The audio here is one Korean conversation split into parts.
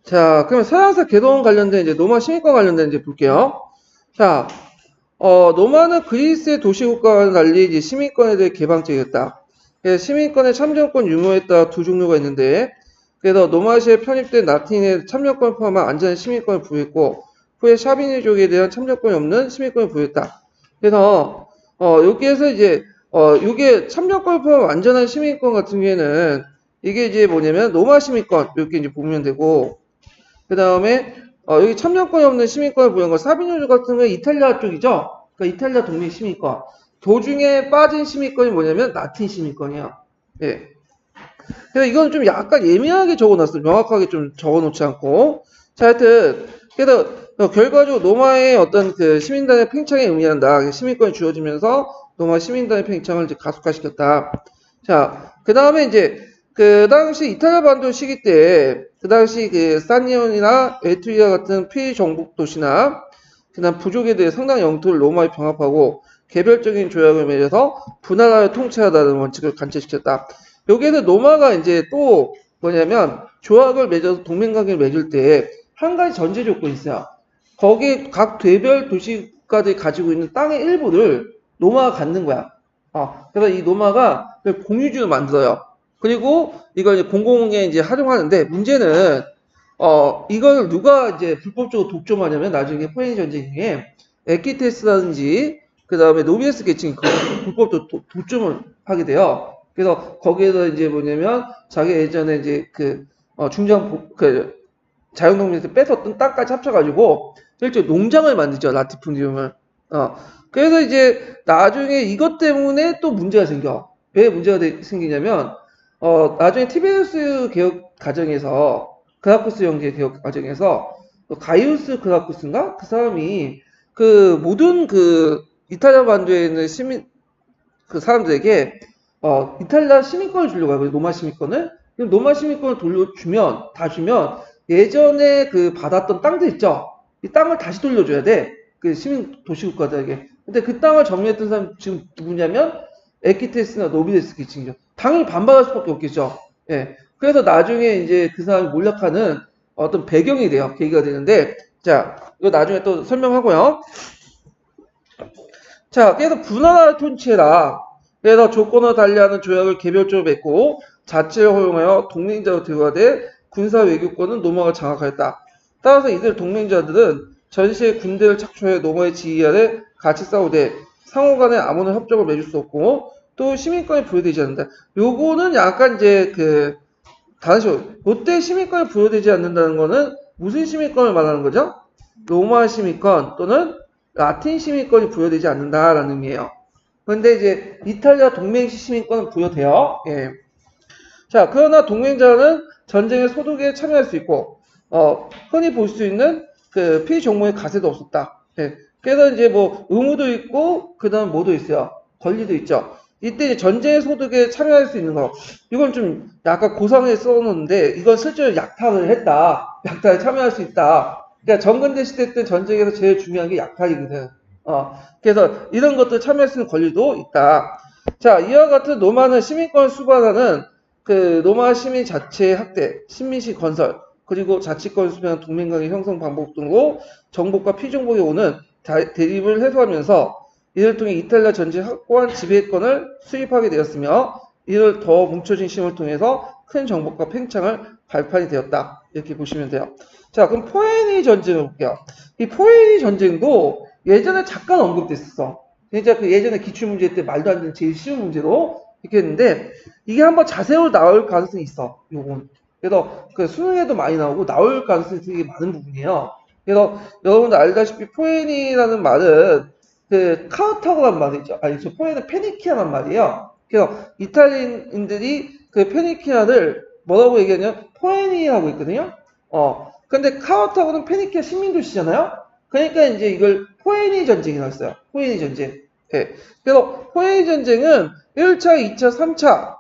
자, 그러면 서양사 개동 관련된 이제 로마 시민권 관련된 이제 볼게요. 자, 로마는 그리스의 도시국가와는 달리 이제 시민권에 대해 개방적이었다. 그래서 시민권의 참정권 유무에 따라 두 종류가 있는데, 그래서 로마시에 편입된 라틴의 참정권을 포함한 안전한 시민권을 부여했고, 후에 샤비니족에 대한 참정권이 없는 시민권을 부여했다. 그래서 여기에서 이제 이게 참정권을 포함한 안전한 시민권 같은 경우에는 이게 이제 뭐냐면 로마 시민권 이렇게 이제 보면 되고, 그 다음에 여기 참여권이 없는 시민권을 부여한 거 사비뇨주 같은 경우는 이탈리아 쪽이죠. 그러니까 이탈리아 동맹 시민권. 도중에 빠진 시민권이 뭐냐면 라틴 시민권이야. 예. 그래서 이건 좀 약간 예민하게 적어놨어요. 명확하게 좀 적어놓지 않고. 자, 하여튼 그래서 결과적으로 로마의 어떤 그 시민단의 팽창에 의미한다. 시민권이 주어지면서 로마 시민단의 팽창을 이제 가속화시켰다. 자, 그 다음에 이제 그 당시 이탈리아 반도 시기 때, 그 당시 그 사니온이나 에투리아 같은 피정복 도시나, 그 다음 부족에 대해 상당 영토를 로마에 병합하고 개별적인 조약을 맺어서 분할하여 통치하다는 원칙을 관철시켰다. 여기에서 로마가 이제 또 뭐냐면 조약을 맺어서 동맹관계를 맺을 때 한 가지 전제 조건이 있어요. 거기 각 대별 도시까지 가지고 있는 땅의 일부를 로마가 갖는 거야. 그래서 이 로마가 공유주를 만들어요. 그리고 이걸 이제 공공에 이제 활용하는데 문제는 이걸 누가 이제 불법적으로 독점하냐면 나중에 포에니 전쟁에 에키테스라든지 그 다음에 노비에스 계층이 불법적으로 독점을 하게 돼요. 그래서 거기에서 이제 뭐냐면 자기 예전에 이제 그 중장 그 자유농민에서 뺏었던 땅까지 합쳐가지고 실제 농장을 만들죠. 라티fundium을. 그래서 이제 나중에 이것 때문에 또 문제가 생겨. 왜 문제가 생기냐면 나중에 티베리우스 개혁 과정에서 그라쿠스 형제 개혁 과정에서 가이우스 그라쿠스인가 그 사람이 그 모든 그 이탈리아 반도에 있는 시민 그 사람들에게 이탈리아 시민권을 주려고 하거든요. 로마 시민권을. 그럼 로마 시민권을 돌려주면 다 주면 예전에 그 받았던 땅들 있죠. 이 땅을 다시 돌려줘야 돼. 그 시민 도시국가들에게. 근데 그 땅을 점유했던 사람 지금 누구냐면 에키테스나 노비데스 계층이죠. 당연히 반발할 수밖에 없겠죠. 예. 그래서 나중에 이제 그 사람이 몰락하는 어떤 배경이 돼요. 계기가 되는데, 자, 이거 나중에 또 설명하고요. 자, 그래서 분할을 통치해라. 그래서 조건을 달리하는 조약을 개별적으로 맺고 자치를 허용하여 동맹자로 대우하되 군사 외교권은 로마가 장악하였다. 따라서 이들 동맹자들은 전시의 군대를 착초해 로마의 지휘 아래 같이 싸우되 상호간에 아무런 협정을 맺을 수 없고 또 시민권이 부여되지 않는다. 요거는 약간 이제 그 다른 식으로 롯데 시민권이 부여되지 않는다는 거는 무슨 시민권을 말하는 거죠? 로마 시민권 또는 라틴 시민권이 부여되지 않는다라는 의미예요. 그런데 이제 이탈리아 동맹시 시민권은 부여돼요. 예. 자, 그러나 동맹자는 전쟁의 소득에 참여할 수 있고, 흔히 볼 수 있는 그 피정부의 가세도 없었다. 예. 그래서 이제 뭐 의무도 있고, 그 다음 뭐도 있어요. 권리도 있죠. 이때 이제 전쟁의 소득에 참여할 수 있는 거, 이건 좀 약간 고상하게 써놓는데, 이건 실제로 약탈을 했다. 약탈에 참여할 수 있다. 그러니까 정근대 시대 때 전쟁에서 제일 중요한 게 약탈이거든. 그래서 이런 것들 참여할 수 있는 권리도 있다. 자, 이와 같은 로마는 시민권을 수반하는 그 로마 시민 자체의 확대, 식민시 건설, 그리고 자치권을 수반하는 동맹관계 형성 방법 등으로 정복과 피정복에 오는 대립을 해소하면서 이를 통해 이탈리아 전체 확고한 지배권을 수립하게 되었으며 이를 더 뭉쳐진 힘을 통해서 큰 정복과 팽창을 발판이 되었다. 이렇게 보시면 돼요. 자, 그럼 포에니 전쟁을 볼게요. 이 포에니 전쟁도 예전에 잠깐 언급됐었어. 진짜 그 예전에 기출문제 때 말도 안 되는 제일 쉬운 문제로 이렇게 했는데 이게 한번 자세로 나올 가능성이 있어. 요건. 그래서 그 수능에도 많이 나오고 나올 가능성이 되게 많은 부분이에요. 그래서 여러분들 알다시피 포에니라는 말은 그 카우타고란 말이죠. 아니, 저 포에는 페니키아란 말이에요. 그래서 이탈리아인들이 그 페니키아를 뭐라고 얘기하냐면 포에니라고 있거든요. 근데 카우타고는 페니키아 식민도시잖아요. 그러니까 이제 이걸 포에니 전쟁이라고 했어요. 포에니 전쟁. 예. 그래서 포에니 전쟁은 1차, 2차, 3차,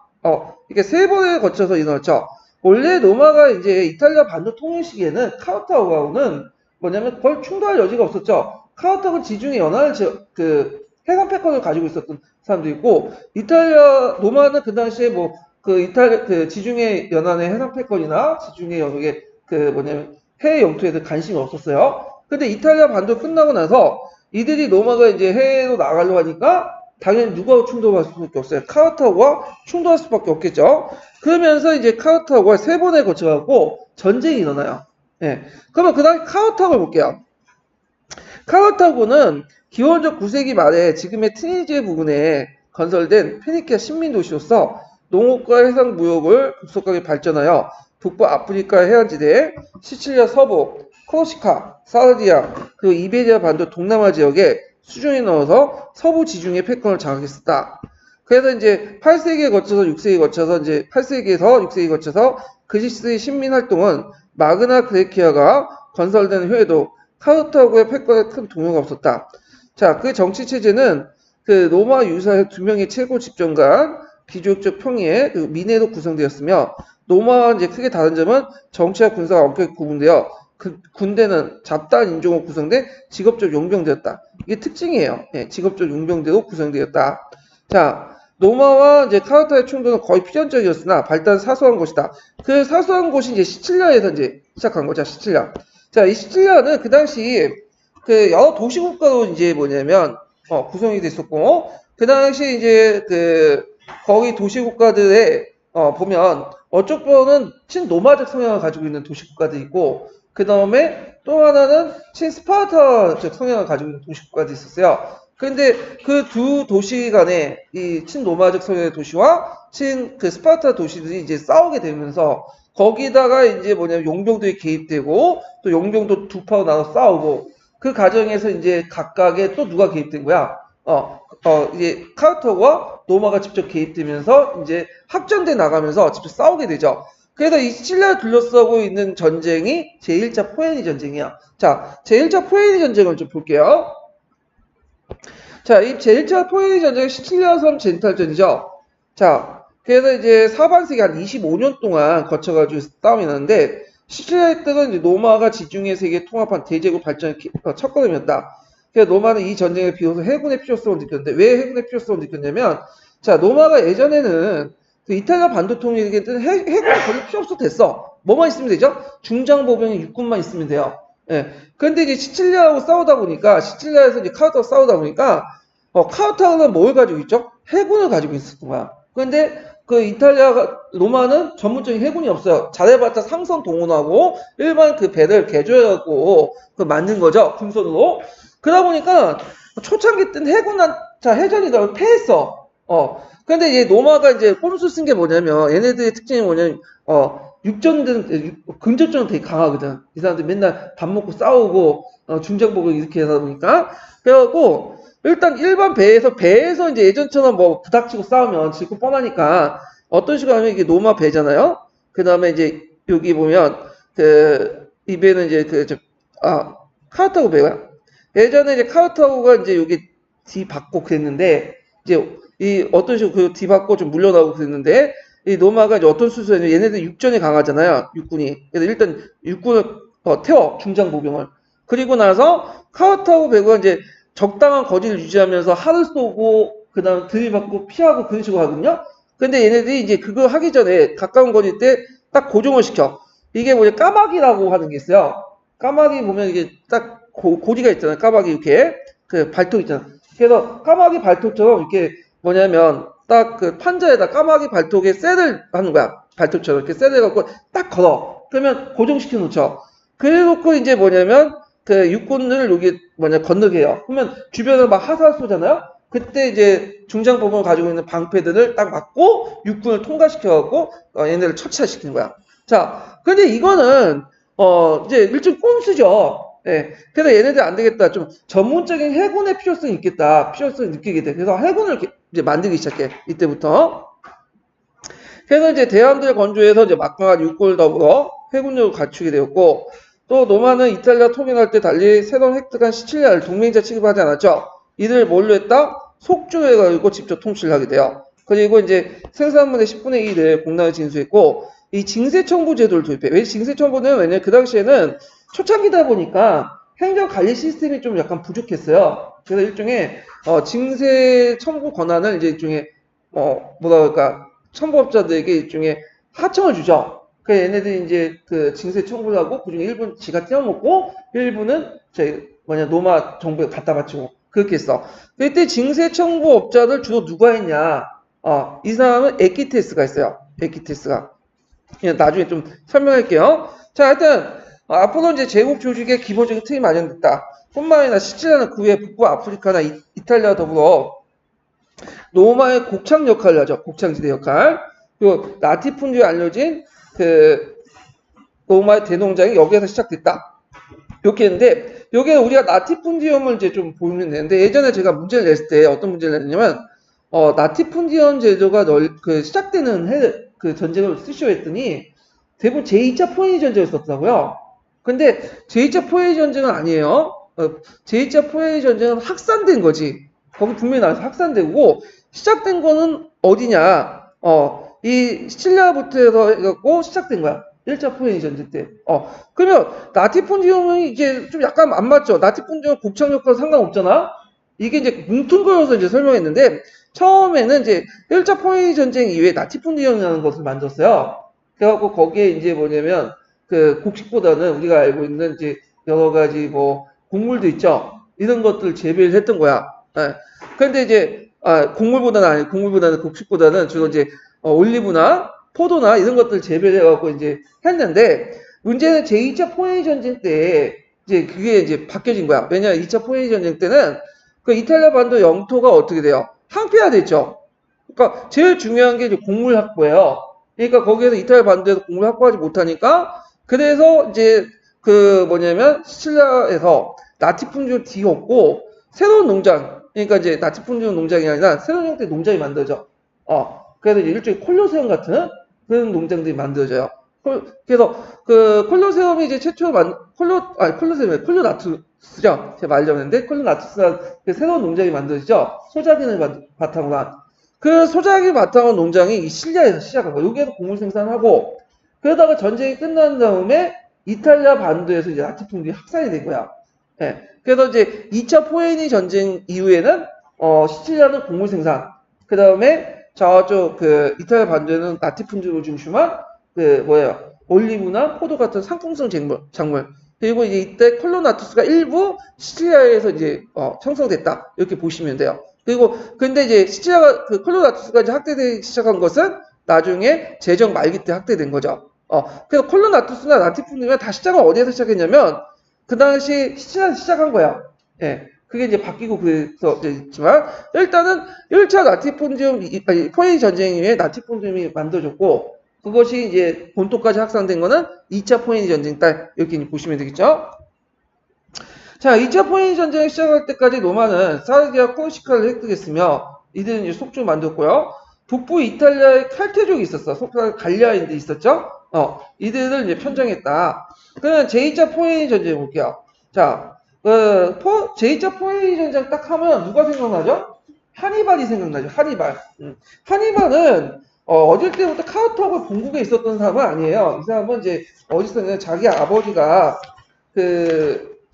이렇게 세 번에 거쳐서 일어났죠. 원래 로마가 이제 이탈리아 반도 통일 시기에는 카우타고하고는 뭐냐면 거의 충돌할 여지가 없었죠. 카우타고 지중해 연안을 그 해상 패권을 가지고 있었던 사람도 있고, 이탈리아, 로마는 그 당시에 뭐, 그 지중해 연안의 해상 패권이나 지중해 영역에 뭐냐면 해외 영토에도 관심이 없었어요. 근데 이탈리아 반도 끝나고 나서 이들이 로마가 이제 해외로 나가려고 하니까 당연히 누구하고 충돌할 수밖에 없어요. 카르타고와 충돌할 수밖에 없겠죠. 그러면서 이제 카르타고가 세 번에 거쳐갖고 전쟁이 일어나요. 예. 그러면 그 다음에 카르타고를 볼게요. 카르타고는 기원적 9세기 말에 지금의 튀니지에 부근에 건설된 페니키아 식민 도시로서 농업과 해상 무역을 급속하게 발전하여 북부 아프리카 해안지대, 시칠리아 서부, 코르시카, 사르디아, 그리고 이베리아 반도 동남아 지역에 수중에 넣어서 서부 지중해 패권을 장악했었다. 그래서 이제 8세기에 거쳐서 6세기에 거쳐서 이제 8세기에서 6세기에 거쳐서 그리스의 식민 활동은 마그나 그레키아가 건설된 후에도 카르타고의 패권에 큰 동요가 없었다. 자, 그 정치 체제는 그 로마 유사의 두 명의 최고 집정관, 비교육적 평의의 그 민회로 구성되었으며 로마와 이제 크게 다른 점은 정치와 군사가 엄격히 구분되어 그 군대는 잡다한 인종으로 구성된 직업적 용병대였다. 이게 특징이에요. 예, 직업적 용병대로 구성되었다. 자, 로마와 이제 카르타의 충돌은 거의 필연적이었으나 발단 사소한 것이다. 그 사소한 곳이 이제 시칠리아에서 이제 시작한 거죠. 시칠리아. 자, 이 시칠리아는 그 당시 그 여러 도시국가로 이제 뭐냐면 구성이 됐었고, 그 당시 이제 거기 도시국가들에 보면 어쩌면은 친로마적 성향을 가지고 있는 도시국가도 있고, 그 다음에 또 하나는 친스파르타적 성향을 가지고 있는 도시국가도 있었어요. 근데 그 두 도시 간에 이 친로마적 성향의 도시와 스파르타 도시들이 이제 싸우게 되면서 거기다가 이제 뭐냐면 용병들이 개입되고 또 용병도 두 파로 나눠 싸우고 그 과정에서 이제 각각의 또 누가 개입된 거야? 이제 카르타고와 로마가 직접 개입되면서 이제 확전돼 나가면서 직접 싸우게 되죠. 그래서 이 시칠리아를 둘러싸고 있는 전쟁이 제1차 포에니 전쟁이야. 자, 제1차 포에니 전쟁을 좀 볼게요. 자, 이 제1차 포에니 전쟁은 시칠리아 섬 젠탈전이죠. 자, 그래서 이제 사반세기 한 25년 동안 거쳐가지고 싸움이 나는데, 시칠리아의 뜻은 이제 로마가 지중해 세계에 통합한 대제국 발전의 첫걸음이었다. 그래서 로마는 이 전쟁에 비로소 해군의 필요성을 느꼈는데, 왜 해군의 필요성을 느꼈냐면, 자, 로마가 예전에는 그 이탈리아 반도 통일에게 해군이 거의 필요 없어도 됐어. 뭐만 있으면 되죠? 중장보병이 육군만 있으면 돼요. 예. 근데 이제 시칠리아하고 싸우다 보니까, 시칠리아에서 이제 카르타하고 싸우다 보니까, 카르타고는 뭘 가지고 있죠? 해군을 가지고 있었던 거야. 근데 그 로마는 전문적인 해군이 없어요. 잘해봤자 상선 동원하고 일반 그 배를 개조해갖고 그 만든 거죠. 군선으로. 그러다 보니까 초창기 때는 해전이다 패했어. 근데 이제 로마가 이제 꼼수 쓴 게 뭐냐면 얘네들의 특징이 뭐냐면 근접전은 되게 강하거든. 이 사람들 맨날 밥 먹고 싸우고 중장복을 이렇게 하다 보니까 그래갖고 일단 일반 배에서 이제 예전처럼 뭐 부닥치고 싸우면 질 거 뻔하니까 어떤 식으로 하면 이게 로마 배잖아요. 그 다음에 이제 여기 보면 이 배는 이제 카르타고 배야. 예전에 이제 카르타고가 이제 여기 뒤받고 그랬는데 이제 이 어떤 식으로 그 뒤받고 좀 물러나고 그랬는데 이 로마가 이제 어떤 수술이냐면 얘네들 육전이 강하잖아요. 육군이. 그래서 일단 육군을 태워 중장보병을. 그리고 나서 카르타고 배가 이제 적당한 거리를 유지하면서 활을 쏘고 그다음 들이받고 피하고 그런 식으로 하거든요. 근데 얘네들이 이제 그거 하기 전에 가까운 거리 때 딱 고정을 시켜. 이게 뭐냐 까마귀라고 하는 게 있어요. 까마귀 보면 이게 딱 고리가 있잖아요. 까마귀 이렇게 그 발톱 있잖아. 그래서 까마귀 발톱처럼 이렇게 뭐냐면 딱 그 판자에다 까마귀 발톱에 쇠를 하는 거야. 발톱처럼 이렇게 쇠를 갖고 딱 걸어. 그러면 고정시켜 놓죠. 그래 놓고 이제 뭐냐면 그 육군을 여기 건너게 해요. 그러면 주변을 막 화살 쏘잖아요. 그때 이제 중장보병을 가지고 있는 방패들을 딱 맞고 육군을 통과시켜갖고 얘네를 처치시키는 거야. 자, 근데 이거는 이제 일종 꼼수죠. 예. 그래서 얘네들 안 되겠다. 좀 전문적인 해군의 필요성이 있겠다. 필요성을 느끼게 돼. 그래서 해군을 이제 만들기 시작해. 이때부터. 그래서 이제 대함들 건조해서 이제 막강한 육군을 더불어 해군력을 갖추게 되었고, 또 로마는 이탈리아 통일할 때 달리 새로운 획득한 시칠리아를 동맹자 취급하지 않았죠. 이들 뭘로 했다? 속주해가지고 직접 통치를 하게 돼요. 그리고 이제 생산물의 10분의 1을 공나라에 징수했고, 이 징세청부 제도를 도입해. 왜 징세청부는 왜냐면 그 당시에는 초창기다 보니까 행정 관리 시스템이 좀 약간 부족했어요. 그래서 일종의 징세 청구 권한을 이제 일종의 뭐라 그럴까 첨부업자들에게 일종의 하청을 주죠. 그 얘네들이 이제 그 징세 청구를 하고 그중에 일부는 지가 떼어먹고 일부는 노마 정부에 갖다 바치고 그렇게 했어. 그때 징세 청구업자들 주로 누가 했냐? 이 사람은 에키테스가 있어요. 에키테스가. 그냥 나중에 좀 설명할게요. 자, 하여튼 앞으로 이제 제국 조직의 기본적인 틀이 마련됐다. 뿐만 아니라 시칠리아는 그 외 북부 아프리카나 이탈리아 더불어 로마의 곡창 역할을 하죠. 곡창지대 역할. 그리고 라티푼디에 알려진 그 로마의 대농장이 여기에서 시작됐다. 이렇게 했는데 여기에 우리가 라티푼디엄을 이제 좀 보면 되는데 예전에 제가 문제를 냈을 때 어떤 문제를 냈냐면 라티푼디엄 제도가 시작되는 그 전쟁을 쓰시오 했더니 대부분 제2차 포에니 전쟁을 썼더라고요. 근데 제2차 포에니 전쟁은 아니에요. 제2차 포에니 전쟁은 확산된 거지. 거기 분명히 나와서 확산되고 시작된 거는 어디냐? 이 시칠리아부터 해갖고 시작된 거야. 1차 포에니 전쟁 때. 그러면 라티푼디움은 이게 좀 약간 안 맞죠? 라티푼디움 곡창력과 상관없잖아? 이게 이제 뭉뚱그려서 이제 설명했는데, 처음에는 이제 1차 포에니 전쟁 이후에 라티푼디움이라는 것을 만들었어요. 그래갖고 거기에 이제 뭐냐면, 그 곡식보다는 우리가 알고 있는 이제 여러 가지 뭐, 곡물도 있죠? 이런 것들 재배를 했던 거야. 예. 그런데 이제, 곡물보다는 곡식보다는 주로 이제, 올리브나 포도나 이런 것들 재배를 해갖고 이제 했는데, 문제는 제2차 포에니 전쟁 때, 이제 그게 이제 바뀌어진 거야. 왜냐, 2차 포에니 전쟁 때는 그 이탈리아 반도 영토가 어떻게 돼요? 항폐화됐죠. 그러니까 제일 중요한 게 이제 곡물 확보예요. 그러니까 거기에서 이탈리아 반도에서 곡물 확보하지 못하니까, 그래서 이제 시칠리아에서 라티푼디움을 뒤엎고, 새로운 농장, 그러니까 이제 라티푼디움 농장이 아니라 새로운 형태의 농장이 만들어져. 그래서 이제 일종의 콜로세움 같은 그런 농장들이 만들어져요. 그래서 그 콜로세움이 이제 최초로 콜로나투스죠. 제가 말하려는데 콜로나투스가 그 새로운 농장이 만들어지죠. 소작인을 바탕으로 한. 그 소작인 바탕으로 농장이 이 실리아에서 시작한 거예요. 여기에서 곡물 생산하고 그러다가 전쟁이 끝난 다음에 이탈리아 반도에서 이제 라티푼디움이 확산이 된 거야. 예. 그래서 이제 2차 포에니 전쟁 이후에는 시칠리아는 곡물 생산, 그 다음에 저쪽 그 이탈리아 반도에는 라티푼디움을 중심한 올리브나 포도 같은 상품성 작물. 그리고 이제 이때 콜로나투스가 일부 시칠리아에서 이제 형성됐다. 이렇게 보시면 돼요. 그리고 근데 이제 시칠리아가 그 콜로나투스가 이제 확대되기 시작한 것은 나중에 제정 말기 때 확대된 거죠. 그래서 콜로나투스나 라티푼디움이 다 시작은 어디에서 시작했냐면 그 당시 시칠리아에서 시작한 거야. 예. 그게 이제 바뀌고 그래서 있지만 일단은 1차 포에니 전쟁 이후에 라티푼디움이 만들어졌고 그것이 이제 본토까지 확산된 거는 2차 포에니 전쟁 때 이렇게 보시면 되겠죠. 자, 2차 포에니 전쟁을 시작할 때까지 로마는 사르디아 코르시카를 획득했으며 이들은 이제 속주를 만들었고요. 북부 이탈리아에 칼테족이 있었어. 속주가 갈리아인데 있었죠. 이들을 이제 편정했다. 그러면 제2차 포에니 전쟁 볼게요. 자, 제2차 포에니 전쟁 딱 하면 누가 생각나죠? 하니발이 생각나죠. 하니발. 하니발은 어릴 때부터 카우터하고 본국에 있었던 사람은 아니에요. 이 사람은 이제 어디서 자기 아버지가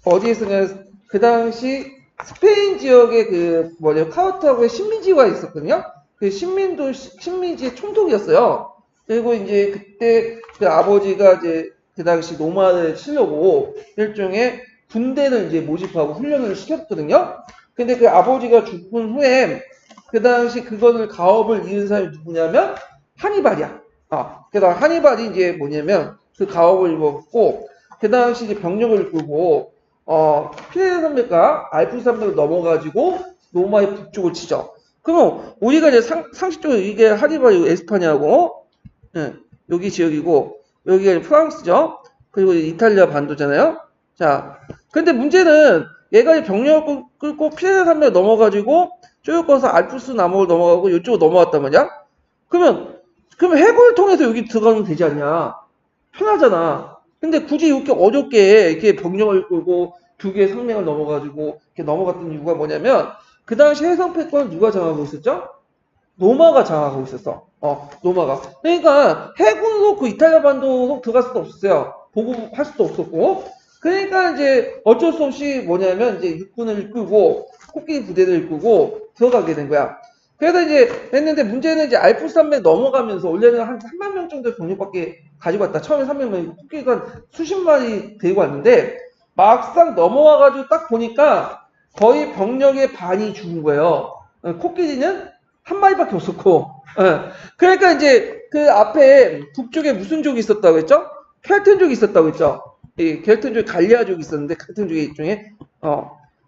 어디에서냐 그 당시 스페인 지역의 카우터하고의 식민지가 있었거든요. 그 식민지의 총독이었어요. 그리고 이제 그때 그 아버지가 이제 그 당시 노마를 치려고 일종의 군대를 이제 모집하고 훈련을 시켰거든요. 근데 그 아버지가 죽은 후에 그 당시 그거를 가업을 이은 사람이 누구냐면 하니발이야. 그래서 하니발이 이제 뭐냐면 그 가업을 입었고 그 당시 이제 병력을 이끌고 피레네 산맥과 알프스 산맥을 넘어가지고 로마의 북쪽을 치죠. 그럼 우리가 이제 상식적으로 이게 하니발이고 에스파냐고 여기 지역이고 여기가 프랑스죠. 그리고 이탈리아 반도잖아요. 자, 근데 문제는 얘가 병력을 끌고 피레네 산맥을 넘어가지고 쭉 가서 알프스 남목을 넘어가고 이쪽으로 넘어왔단 말이야. 그러면 해군을 통해서 여기 들어가면 되지 않냐? 편하잖아. 근데 굳이 이렇게 어렵게 이렇게 병력을 끌고 두 개의 산맥을 넘어가지고 이렇게 넘어갔던 이유가 뭐냐면 그 당시 해상 패권을 누가 장악하고 있었죠? 로마가 장악하고 있었어. 로마가. 그러니까 해군으로 그 이탈리아 반도로 들어갈 수도 없었어요. 보고할 수도 없었고. 그러니까 이제 어쩔 수 없이 뭐냐면 이제 육군을 이끌고 코끼리 부대를 이끌고 들어가게 된 거야. 그래서 이제 했는데 문제는 이제 알프스山脈넘어가면서 원래는 한 3만 명 정도 병력밖에 가지고 왔다. 처음에 300명, 코끼리가 수십 마리 데리고 왔는데 막상 넘어와가지고 딱 보니까 거의 병력의 반이 죽은 거예요. 코끼리는 한 마리밖에 없었고. 그러니까 이제 그 앞에 북쪽에 무슨 족이 있었다고 했죠? 켈튼족이 있었다고 했죠? 이 켈튼족 갈리아족이 있었는데 켈튼족의 일종의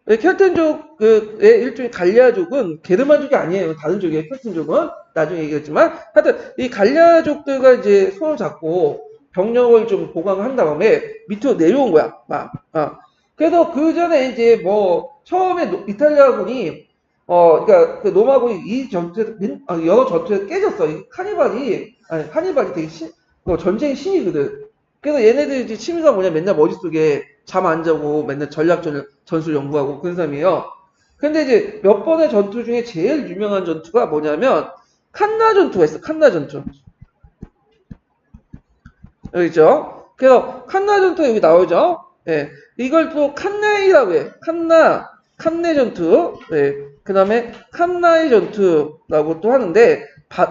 켈튼족의 일종의 갈리아족은 게르만족이 아니에요. 다른 족이에요. 켈튼족은 나중에 얘기했지만 하여튼 이 갈리아족들과 이제 손을 잡고 병력을 좀 보강한 다음에 밑으로 내려온 거야. 그래서 그 전에 이제 뭐 처음에 이탈리아군이 그러니까 그 로마군이 이 전투에서 여러 전투에서 깨졌어. 이 하니발이 되게 전쟁의 신이거든. 그래서 얘네들 이제 취미가 뭐냐, 맨날 머릿속에 잠 안 자고 맨날 전술 연구하고 그런 사람이에요. 근데 이제 몇 번의 전투 중에 제일 유명한 전투가 뭐냐면 칸나 전투가 있어. 칸나 전투. 여기 있죠. 그래서 칸나 전투 여기 나오죠. 예. 이걸 또 칸네이라고 해. 칸네 전투. 예. 그 다음에 칸나이 전투라고 또 하는데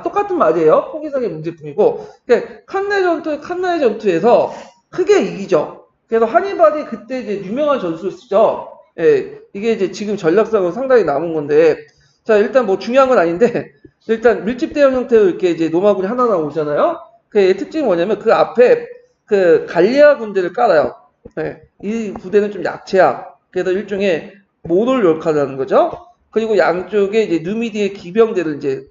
똑같은 말이에요. 포기상의 문제뿐이고. 칸나이 전투에서 크게 이기죠. 그래서 하니발이 그때 이제 유명한 전술을 쓰죠. 예. 이게 이제 지금 전략상으로 상당히 남은 건데, 자, 일단 뭐 중요한 건 아닌데, 일단 밀집 대형 형태로 이렇게 이제 로마군이 하나 나오잖아요. 그 특징이 뭐냐면 그 앞에 그 갈리아 군대를 깔아요. 네. 이 부대는 좀 약체야. 그래서 일종의 모돌 역할을 거죠. 그리고 양쪽에 이제 누미디아 기병대를 이제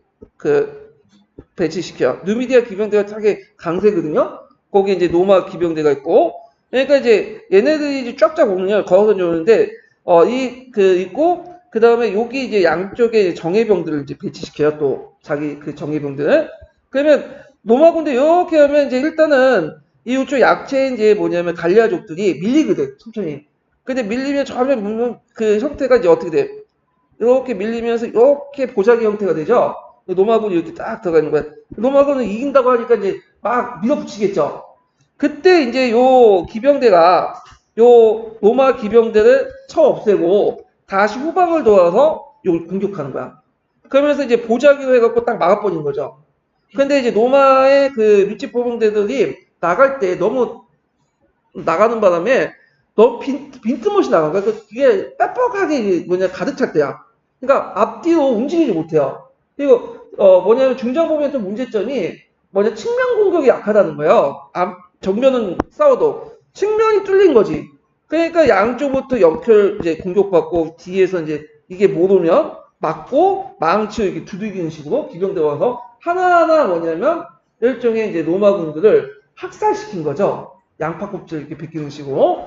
배치시켜. 누미디아 기병대가 되게 강세거든요. 거기에 이제 로마 기병대가 있고. 그러니까 이제 얘네들이 이제 쫙쫙 오느냐 걸어서 오는데 있고 그 다음에 여기 이제 양쪽에 정예병들을 이제 배치시켜요. 또 자기 그 정예병들을. 그러면 로마 군대 이렇게 하면 이제 일단은 이쪽 약체인 이제 뭐냐면 갈리아족들이 밀리거든, 천천히. 근데 밀리면 처음에 그 형태가 이제 어떻게 돼? 이렇게 밀리면서 이렇게 보자기 형태가 되죠? 로마군이 이렇게 딱 들어가 있는 거야. 로마군은 이긴다고 하니까 이제 막 밀어붙이겠죠? 그때 이제 요 로마 기병대를 쳐 없애고 다시 후방을 도와서 이걸 공격하는 거야. 그러면서 이제 보자기로 해갖고 딱 막아버린 거죠. 근데 이제 로마의 그 밑집 보병대들이 나갈 때 너무 나가는 바람에 너무 빈틈없이 나간 거야. 그러니까 이게 빽빽하게 가득 찰 때야. 그러니까 앞뒤로 움직이지 못해요. 그리고 뭐냐면 중장 보면 좀 문제점이 측면 공격이 약하다는 거예요. 정면은 싸워도 측면이 뚫린 거지. 그러니까 양쪽부터 역혈 이제 공격받고 뒤에서 이제 이게 못 오면 맞고 망치로 이렇게 두들기는 식으로 기병대 와서 하나하나 뭐냐면 일종의 이제 로마군들을 학살시킨 거죠. 양파 껍질 이렇게 벗기는 식으로.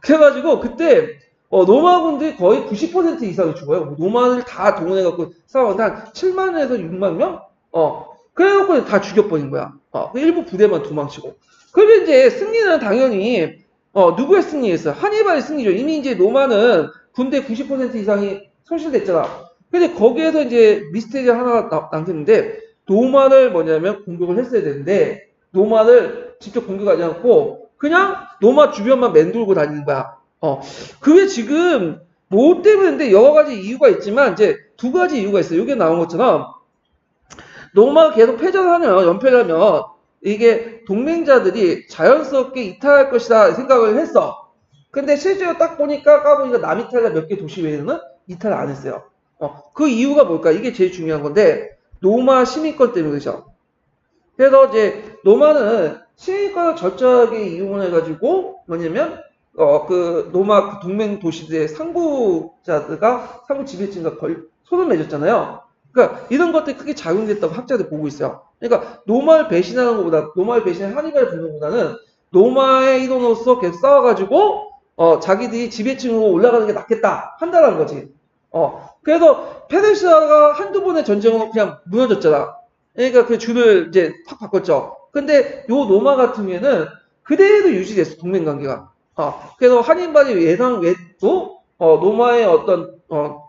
그래가지고 그때 로마군들이 거의 90% 이상이 죽어요. 로마를 다 동원해갖고 싸웠는데 한 7만에서 6만 명? 그래갖고 다 죽여버린 거야. 일부 부대만 도망치고. 그러면 이제 승리는 당연히 누구의 승리였어? 하니발의 승리죠. 이미 이제 로마는 군대 90% 이상이 손실됐잖아. 근데 거기에서 이제 미스테리가 하나가 남겼는데 로마를 뭐냐면 공격을 했어야 되는데 로마를 직접 공격하지 않고 그냥 로마 주변만 맴돌고 다니는 거야. 그게 지금 뭐 때문인데 여러 가지 이유가 있지만 이제 두 가지 이유가 있어요. 여기 나온 것처럼 로마가 계속 패전하면 연패를 하면 이게 동맹자들이 자연스럽게 이탈할 것이다 생각을 했어. 근데 실제로 딱 보니까 까보니까 남이탈리아 몇 개 도시 외에는 이탈을 안 했어요. 그 이유가 뭘까? 이게 제일 중요한 건데 로마 시민권 때문이죠. 그래서 이제 로마는 시민권을 철저하게 이용해가지고 뭐냐면 그 로마 동맹 도시들의 상부 지배층과 손을 맺었잖아요. 그러니까 이런 것들이 크게 작용됐다고 학자들 보고 있어요. 그러니까 로마를 배신하는 것보다 로마를 배신한 하니발을 부르는 것보다는 로마의 일원으로서 계속 싸워가지고 자기들이 지배층으로 올라가는 게 낫겠다 한다는 거지. 그래서 페르시아가 한두 번의 전쟁으로 그냥 무너졌잖아. 그러니까 그 줄을 이제 확 바꿨죠. 근데 요 로마 같은 경우에는 그대로 유지됐어, 동맹 관계가. 그래서 하니발이 예상 외도 로마의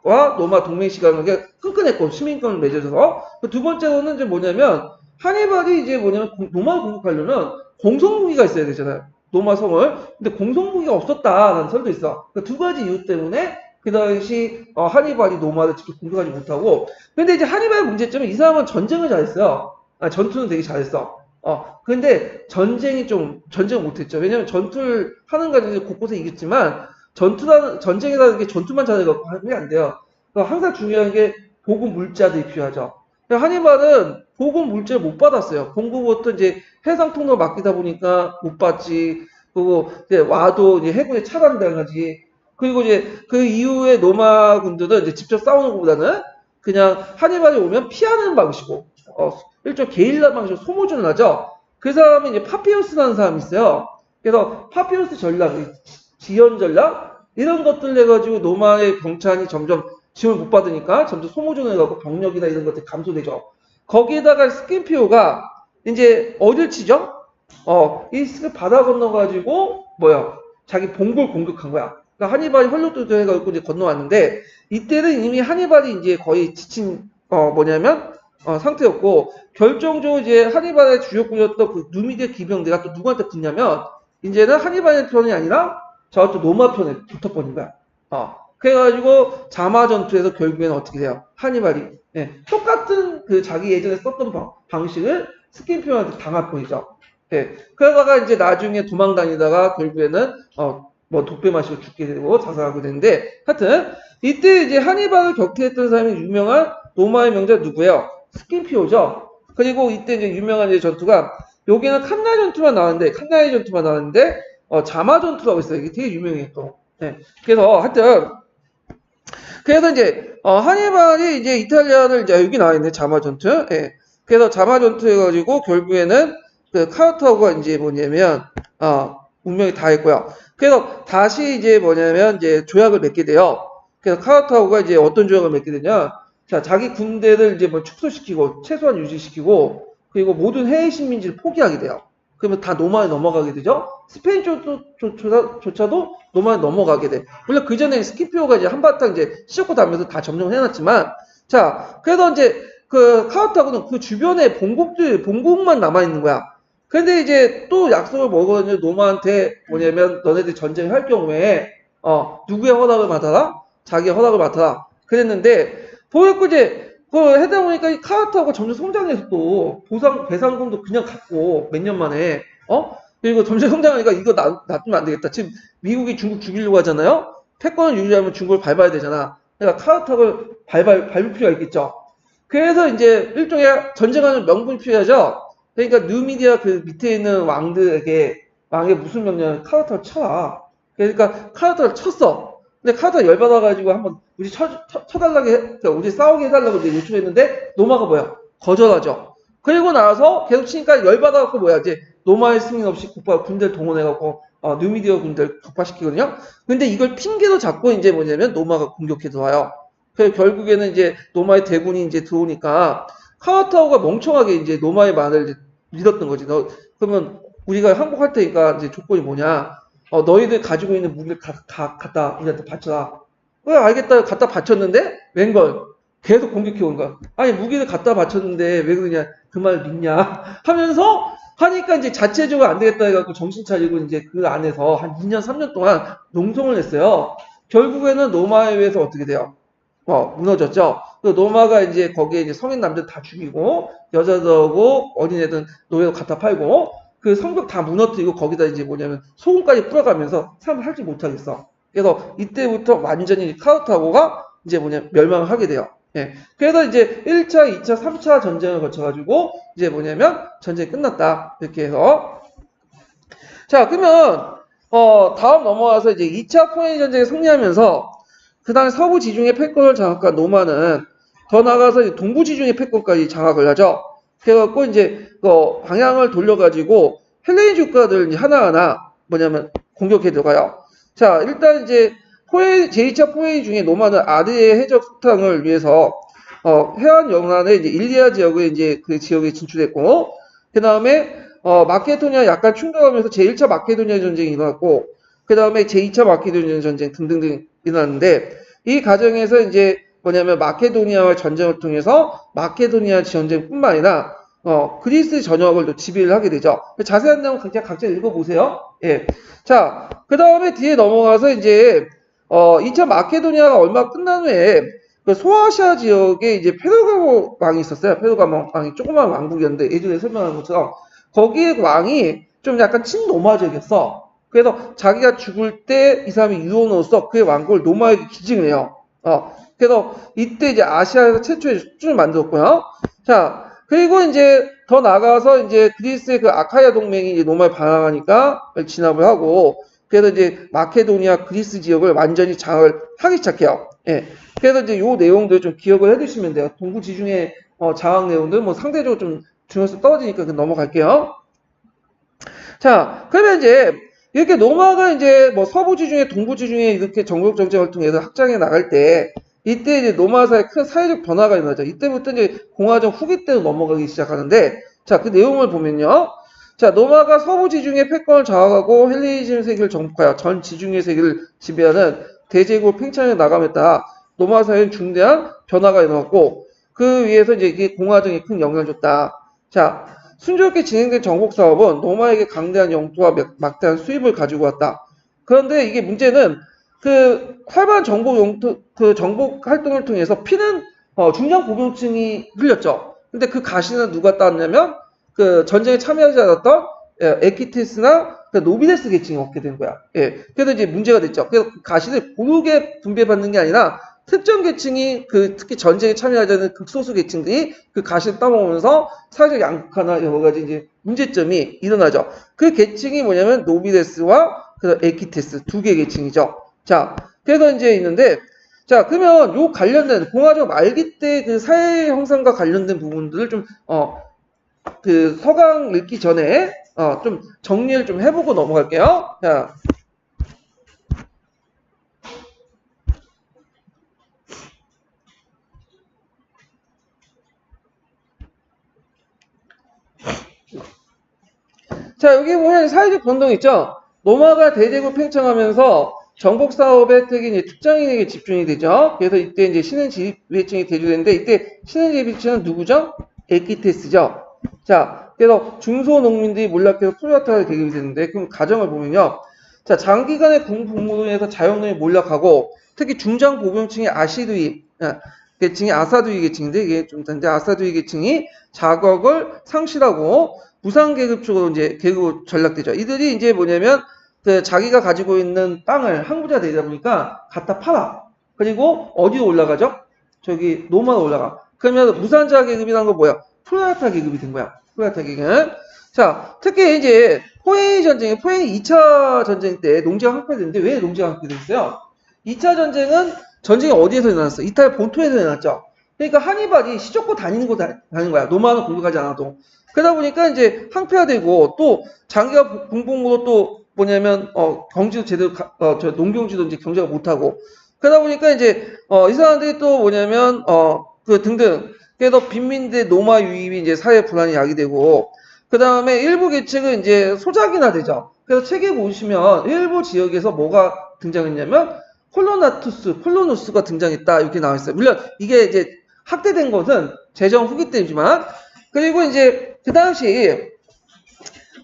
와 로마 동맹 시간 관계가 끈끈했고 시민권을 맺어줘서 두 번째로는 이제 뭐냐면 하니발이 이제 뭐냐면 로마를 공격하려면 공성무기가 있어야 되잖아요. 로마 성을. 근데 공성무기가 없었다라는 설도 있어. 그 두 가지 이유 때문에 그 당시 하니발이 노마를 직접 공격하지 못하고. 근데 이제 하니발의 문제점은 이 사람은 전쟁을 잘했어요. 전투는 되게 잘했어. 근데 전쟁을 못했죠. 왜냐면 전투를 하는 과정에서 곳곳에 이겼지만 전쟁이라는 게 전투만 잘해갖고 하는 게 안 돼요. 그러니까 항상 중요한 게 보급 물자들이 필요하죠. 하니발은 보급 물자를 못 받았어요. 본국부터 이제 해상 통로 맡기다 보니까 못 받지. 그리고 이제 와도 이제 해군에 차단당하지. 그리고 이제 그 이후에 로마군들은 이제 직접 싸우는 것보다는 그냥 하니발이 오면 피하는 방식으로, 일종 게릴라 방식으로 소모전을 하죠. 그 사람이 이제 파피우스라는 사람이 있어요. 그래서 파피우스 전략, 지연 전략 이런 것들 해가지고 로마의 병찬이 점점 지원을 못 받으니까 점점 소모전을 해가고 병력이나 이런 것들이 감소되죠. 거기에다가 스키피오가 이제 어딜 치죠? 이 스킬 바다 건너가지고 자기 본국을 공격한 거야. 그러니까 하니발이 헐리우드도 해가지고 이제 건너왔는데 이때는 이미 하니발이 이제 거의 지친 상태였고 결정적으로 이제 하니발의 주력군이었던 그 누미디아 기병대가 또 누구한테 붙냐면 이제는 하니발의 편이 아니라 저또 로마 편에 붙어버린 거야. 그래가지고 자마 전투에서 결국에는 어떻게 돼요? 하니발이 똑같은 그 자기 예전에 썼던 방식을 스키피오한테 당할 뿐이죠. 그러다가 이제 나중에 도망 다니다가 결국에는 독배 마시고 죽게 되고 자살하게 되는데 하여튼 이때 이제 하니발을 격퇴했던 사람이 유명한 로마의 명자 누구예요? 스키피오죠. 그리고 이때 이제 유명한 이제 전투가 여기는 칸나이 전투만 나왔는데 자마 전투라고 있어요. 이게 되게 유명해요 또. 그래서 하여튼 그래서 이제 하니발이 이제 이탈리아를 이제 여기 나와 있네 자마 전투. 그래서 자마 전투 해가지고 결국에는 그 카르타고가 이제 운명이 다 했고요. 그래서 다시 이제 이제 조약을 맺게 돼요. 그래서 카르타고가 이제 어떤 조약을 맺게 되냐? 자, 자기 군대를 이제 축소시키고 최소한 유지시키고 그리고 모든 해외 식민지를 포기하게 돼요. 그러면 다 로마에 넘어가게 되죠. 스페인 조차도 로마에 넘어가게 돼. 물론 그 전에 스키피오가 이제 한바탕 이제 시적고 다면서 다 점령을 해놨지만, 자, 그래서 이제 그 카르타고는 그 주변에 본국만 남아있는 거야. 근데 이제 또 약속을 먹었는데 로마한테 너네들 전쟁을 할 경우에 누구의 허락을 받아라? 자기의 허락을 맡아라. 그랬는데 보였고 이제 하다 보니까 이 카르타고가 점점 성장해서 또 배상금도 그냥 갖고 몇 년 만에 그리고 점점 성장하니까 이거 놔두면 안 되겠다. 지금 미국이 중국 죽이려고 하잖아요. 패권을 유지하면 중국을 밟아야 되잖아. 그러니까 카르타고를 밟을 필요가 있겠죠. 그래서 이제 일종의 전쟁하는 명분이 필요하죠. 그러니까 누미디아 그 밑에 있는 왕의 무슨 명령을 카르타고를 쳐라. 그러니까 카르타고를 쳤어. 근데 카르타가 열받아가지고 한번 우리 우리 싸우게 해달라고 이제 요청했는데 로마가 거절하죠. 그리고 나서 계속 치니까 열받아갖고 이제 로마의 승인 없이 곧바로 군대를 동원해갖고 누미디아 군대를 격파시키거든요. 근데 이걸 핑계로 잡고 이제 로마가 공격해 들어와요. 그래서 결국에는 이제 로마의 대군이 이제 들어오니까 카르타고가 멍청하게 이제 로마의 말을 믿었던 거지. 그러면 우리가 항복할 테니까 이제 조건이 뭐냐? 너희들 가지고 있는 무기를 갖다 우리한테 바쳐라. 그래, 알겠다. 갖다 바쳤는데, 웬걸? 계속 공격해 온 거야. 아니, 무기를 갖다 바쳤는데, 왜 그러냐? 그 말 믿냐? 하면서, 하니까 이제 자체적으로 안 되겠다 해갖고 정신 차리고 이제 그 안에서 한 2년, 3년 동안 농성을 했어요. 결국에는 로마에 의해서 어떻게 돼요? 무너졌죠. 로마가 이제 거기에 이제 성인 남자들 다 죽이고, 여자들하고 어린애들 노예로 갖다 팔고, 그 성벽 다 무너뜨리고 거기다 이제 소금까지 뿌려가면서 사람을 살지 못하겠어. 그래서 이때부터 완전히 카르타고가 이제 멸망을 하게 돼요. 그래서 이제 1차, 2차, 3차 전쟁을 거쳐가지고 이제 전쟁이 끝났다. 이렇게 해서. 자, 그러면, 다음 넘어와서 이제 2차 포에니 전쟁에 승리하면서 그 다음에 서부 지중해 패권을 장악한 로마는 더 나아가서 이제 동부 지중해 패권까지 장악을 하죠. 그래갖고 이제 방향을 돌려가지고 헬레니즘 국가들 이제 하나하나 공격해 들어가요. 자, 일단 이제 제2차 포에니 중에 로마는 아드리에 해적 소탕을 위해서 해안 연안에 이제 일리아 지역에 이제 그 지역에 진출했고, 그 다음에 마케도니아 약간 충돌하면서 제1차 마케도니아 전쟁이 일어났고, 그 다음에 제2차 마케도니아 전쟁 등등등 일어났는데, 이 과정에서 이제 마케도니아와 전쟁을 통해서 마케도니아 전쟁뿐만 아니라 그리스 전역을 또 지배를 하게 되죠. 자세한 내용 그냥 각자 읽어보세요. 자, 그 다음에 뒤에 넘어가서 이제 2차 마케도니아가 얼마 끝난 후에 그 소아시아 지역에 이제 페르가모 왕이 있었어요. 페르가모 왕이 조그만 왕국이었는데 예전에 설명한 것처럼 거기에 왕이 좀 약간 친로마적이었어. 그래서 자기가 죽을 때 이 사람이 유언으로서 그의 왕국을 로마에게 기증을 해요. 그래서 이때 이제 아시아에서 최초의 수준을 만들었고요. 자, 그리고 이제 더 나가서 이제 그리스의 그 아카야 동맹이 이제 로마에 반항하니까 진압을 하고, 그래서 이제 마케도니아 그리스 지역을 완전히 장악을 하기 시작해요. 예. 그래서 이제 요 내용들 좀 기억을 해두시면 돼요. 동부 지중해 장악 내용들 뭐 상대적으로 좀 중요성 떨어지니까 넘어갈게요. 자, 그러면 이제 이렇게 로마가 이제 뭐 서부 지중해, 동부 지중해 이렇게 전국 정책을 통해서 확장해 나갈 때 이때 이제 로마사의 큰 사회적 변화가 일어나죠. 이때부터 이제 공화정 후기 때로 넘어가기 시작하는데, 자, 그 내용을 보면요. 자, 로마가 서부 지중해 패권을 장악하고 헬레니즘 세계를 정복하여 전 지중해 세계를 지배하는 대제국 팽창해 나감에 따라 로마 사회는 중대한 변화가 일어났고, 그 위에서 이제 이게 공화정에 큰 영향을 줬다. 자, 순조롭게 진행된 정복 사업은 로마에게 강대한 영토와 막대한 수입을 가지고 왔다. 그런데 이게 문제는 그 활발한 정복 용토, 그 정복 활동을 통해서 피는 중장 보병층이 흘렸죠. 근데 그 가시는 누가 따왔냐면 그 전쟁에 참여하지 않았던 에키테스나 그 노비데스 계층이 얻게 된 거야. 예. 그래서 이제 문제가 됐죠. 그래서 그 가시를 고르게 분배받는 게 아니라 특정 계층이 그 특히 전쟁에 참여하지 않는 극소수 계층들이 그 가시를 따먹으면서 사회적 양극화나 여러 가지 이제 문제점이 일어나죠. 그 계층이 뭐냐면 노비데스와 그 에키테스 두 개 계층이죠. 자, 그래서 이제 있는데, 자, 그러면 요 관련된 공화정 말기 때 그 사회 형성과 관련된 부분들을 좀 그 서강 읽기 전에 좀 정리를 좀 해보고 넘어갈게요. 자. 자, 여기 보면 사회적 변동이 있죠? 로마가 대제국 팽창하면서 정복 사업의 혜택이 이제 특정인에게 집중이 되죠. 그래서 이때 이제 신은 지휘층이 대주되는데, 이때 신은 지휘층은 누구죠? 에키테스죠. 자, 그래서 중소농민들이 몰락해서 프로레타르 계급이 되는데, 그럼 가정을 보면요. 자, 장기간의 군복무로 인해서 자영농이 몰락하고, 특히 중장 보병층의 아시드위, 계층이 아사드위 계층인데, 이게 좀 단데 아사드위 계층이 자격을 상실하고, 무상 계급 쪽으로 이제 계급 전락되죠. 이들이 이제 뭐냐면 그 자기가 가지고 있는 땅을 항부자 되다 보니까 갖다 팔아. 그리고 어디로 올라가죠? 저기 로마로 올라가. 그러면 무산자 계급이라는 건 뭐야? 프로레타 계급이 된 거야. 프로레타 계급. 자, 특히 이제 포에니 전쟁, 포에니 2차 전쟁 때 농지가 확보됐는데 왜 농지가 확보됐어요? 2차 전쟁은 전쟁이 어디에서 일어났어? 이탈리아 본토에서 일어났죠. 그러니까 하니발이 시쫓고 다니는 거야. 로마는 공격하지 않아도. 그러다 보니까 이제 항폐화되고 또 장기가 공복으로 또 뭐냐면 경지도 제대로 저 농경지도 이제 경제가 못하고 그러다 보니까 이제 이 사람들이 또 뭐냐면 그 등등 그래서 빈민대 노마 유입이 이제 사회 불안이 야기되고 그 다음에 일부 계층은 이제 소작이나 되죠. 그래서 책에 보시면 일부 지역에서 뭐가 등장했냐면 콜로누스가 등장했다 이렇게 나와 있어요. 물론 이게 이제 확대된 것은 제정 후기 때이지만 그리고 이제 그 당시